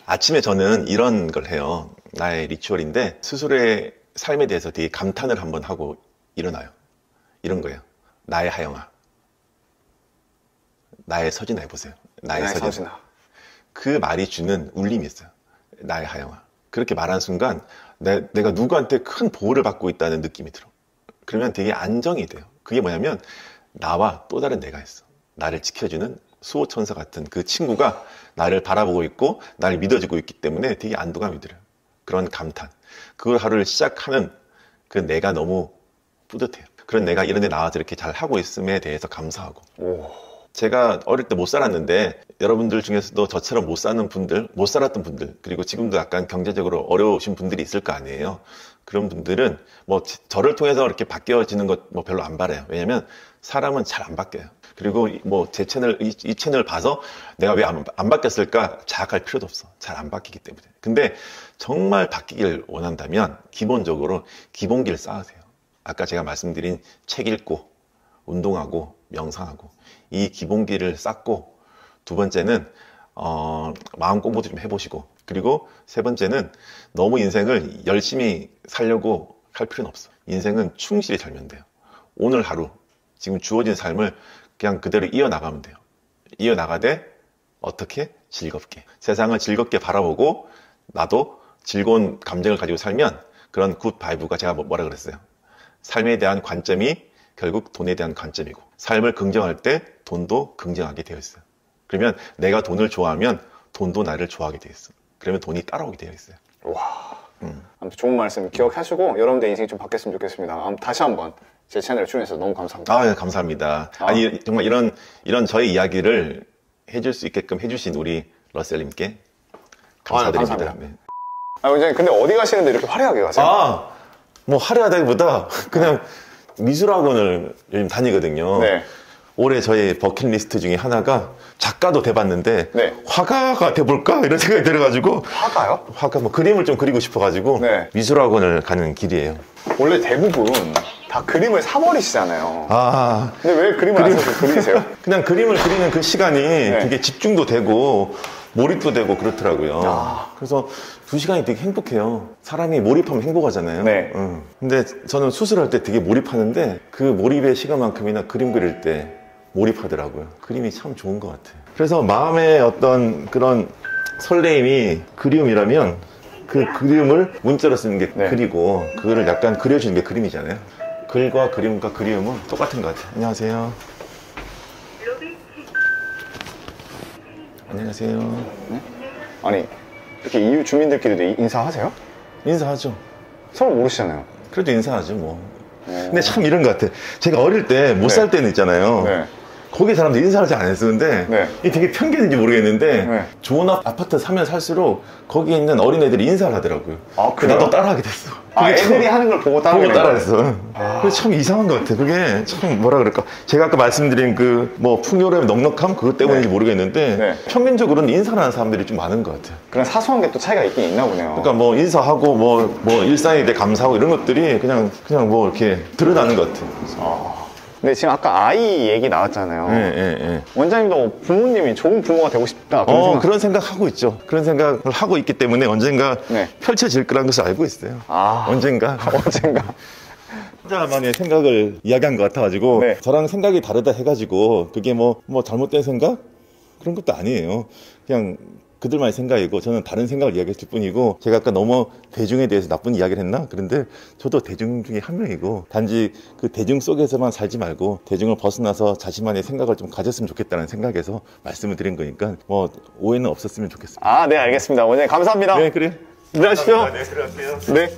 아침에 저는 이런 걸 해요. 나의 리추얼인데, 스스로의 삶에 대해서 되게 감탄을 한번 하고 일어나요. 이런 거예요. 나의 하영아, 나의 서진아 해보세요. 나의 서진아. 그 말이 주는 울림이 있어요. 나의 하영아. 그렇게 말하는 순간 내가 누구한테 큰 보호를 받고 있다는 느낌이 들어. 그러면 되게 안정이 돼요. 그게 뭐냐면 나와 또 다른 내가 있어. 나를 지켜주는 수호천사 같은 그 친구가 나를 바라보고 있고 나를 믿어주고 있기 때문에 되게 안도감이 들어요. 그런 감탄. 그 하루를 시작하는 그 내가 너무 뿌듯해요. 그런 내가 이런 데 나와서 이렇게 잘 하고 있음에 대해서 감사하고. 오. 제가 어릴 때 못 살았는데 여러분들 중에서도 저처럼 못 사는 분들, 못 살았던 분들, 그리고 지금도 약간 경제적으로 어려우신 분들이 있을 거 아니에요. 그런 분들은 뭐 저를 통해서 이렇게 바뀌어지는 것 뭐 별로 안 바라요. 왜냐면 사람은 잘 안 바뀌어요. 그리고 뭐 제 채널, 이 채널 봐서 내가 왜 안 바뀌었을까 자학할 필요도 없어. 잘 안 바뀌기 때문에. 근데 정말 바뀌길 원한다면 기본적으로 기본기를 쌓으세요. 아까 제가 말씀드린 책 읽고 운동하고 명상하고 이 기본기를 쌓고, 두 번째는 마음 공부도 좀 해보시고, 그리고 세 번째는 너무 인생을 열심히 살려고 할 필요는 없어. 인생은 충실히 살면 돼요. 오늘 하루 지금 주어진 삶을 그냥 그대로 이어나가면 돼요. 이어나가되 어떻게? 즐겁게. 세상을 즐겁게 바라보고 나도 즐거운 감정을 가지고 살면 그런 굿 바이브가, 제가 뭐라 그랬어요? 삶에 대한 관점이 결국 돈에 대한 관점이고, 삶을 긍정할 때 돈도 긍정하게 되어 있어요. 그러면 내가 돈을 좋아하면 돈도 나를 좋아하게 되어 있어. 그러면 돈이 따라오게 되어 있어요. 와. 아무튼 좋은 말씀 기억하시고 여러분들 인생이 좀 바뀌었으면 좋겠습니다. 다시 한번 제 채널에 출연해서 너무 감사합니다. 아, 네, 감사합니다. 아니, 정말 이런 저의 이야기를 해줄 수 있게끔 해주신 우리 러셀님께 감사드립니다. 감사합니다. 이제 근데 어디 가시는데 이렇게 화려하게 가세요? 뭐 화려하다기보다 그냥 미술학원을 요즘 다니거든요. 네. 올해 저의 버킷리스트 중에 하나가 작가도 돼봤는데, 네. 화가가 돼볼까? 이런 생각이 들어가지고. 화가요? 화가, 뭐 그림을 좀 그리고 싶어가지고 네. 미술학원을 가는 길이에요. 원래 대부분 다 그림을 사버리시잖아요. 근데 왜 그림을 안 사서 그리세요? 그냥 그림을 그리는 그 시간이 되게 집중도 되고 몰입도 되고 그렇더라고요. 그래서 2시간이 되게 행복해요. 사람이 몰입하면 행복하잖아요. 네. 근데 저는 수술할 때 되게 몰입하는데 그 몰입의 시간만큼이나 그림 그릴 때 몰입하더라고요. 그림이 참 좋은 것 같아요. 그래서 마음의 어떤 그런 설레임이 그림이라면 그 그림을 문자로 쓰는 게 글이고, 그거를 약간 그려주는 게 그림이잖아요. 글과 그림과 그리움은 똑같은 것 같아요. 안녕하세요. 안녕하세요. 네? 아니, 이렇게 이웃 주민들끼리도 인사하세요? 인사하죠. 서로 모르시잖아요. 그래도 인사하죠, 뭐. 근데 참 이런 것 같아. 제가 어릴 때 못 살 때는 있잖아요. 네. 거기 사람들 인사를 잘 안 했었는데 네. 이게 되게 편견인지 모르겠는데 네. 좋은 아파트 사면 살수록 거기 있는 어린애들이 인사를 하더라고요. 아, 그래요? 나도 따라하게 됐어. 아, 그게 참- 애들이 하는 걸 보고 따라하게 보고 된 거예요? 따라했어. 그게 참 이상한 것 같아. 그게 참 뭐라 그럴까. 제가 아까 말씀드린 그 뭐 풍요로움의 넉넉함 그것 때문인지 모르겠는데 네. 평균적으로는 인사를 하는 사람들이 좀 많은 것 같아요. 그런 사소한 게 또 차이가 있긴 있나 보네요. 그러니까 뭐 인사하고 뭐 일상에 대해 감사하고 이런 것들이 그냥 뭐 이렇게 드러나는 것 같아요. 근데 지금 아까 아이 얘기 나왔잖아요. 예. 원장님도 부모님이 좋은 부모가 되고 싶다. 그런 생각. 그런 생각 하고 있죠. 그런 생각을 하고 있기 때문에 언젠가 네. 펼쳐질 거라는 것을 알고 있어요. 아. 언젠가. 언젠가. 혼자만의 생각을 이야기한 것 같아가지고 네. 저랑 생각이 다르다 해가지고 그게 뭐 잘못된 생각? 그런 것도 아니에요. 그냥 그들만의 생각이고 저는 다른 생각을 이야기했을 뿐이고 제가 아까 너무 대중에 대해서 나쁜 이야기를 했나? 그런데 저도 대중 중에 한 명이고 단지 그 대중 속에서만 살지 말고 대중을 벗어나서 자신만의 생각을 좀 가졌으면 좋겠다는 생각에서 말씀을 드린 거니까 뭐 오해는 없었으면 좋겠습니다. 아, 네, 알겠습니다. 원장님, 감사합니다. 네, 그래. 들어가시죠. 네, 들어갈게요. 네.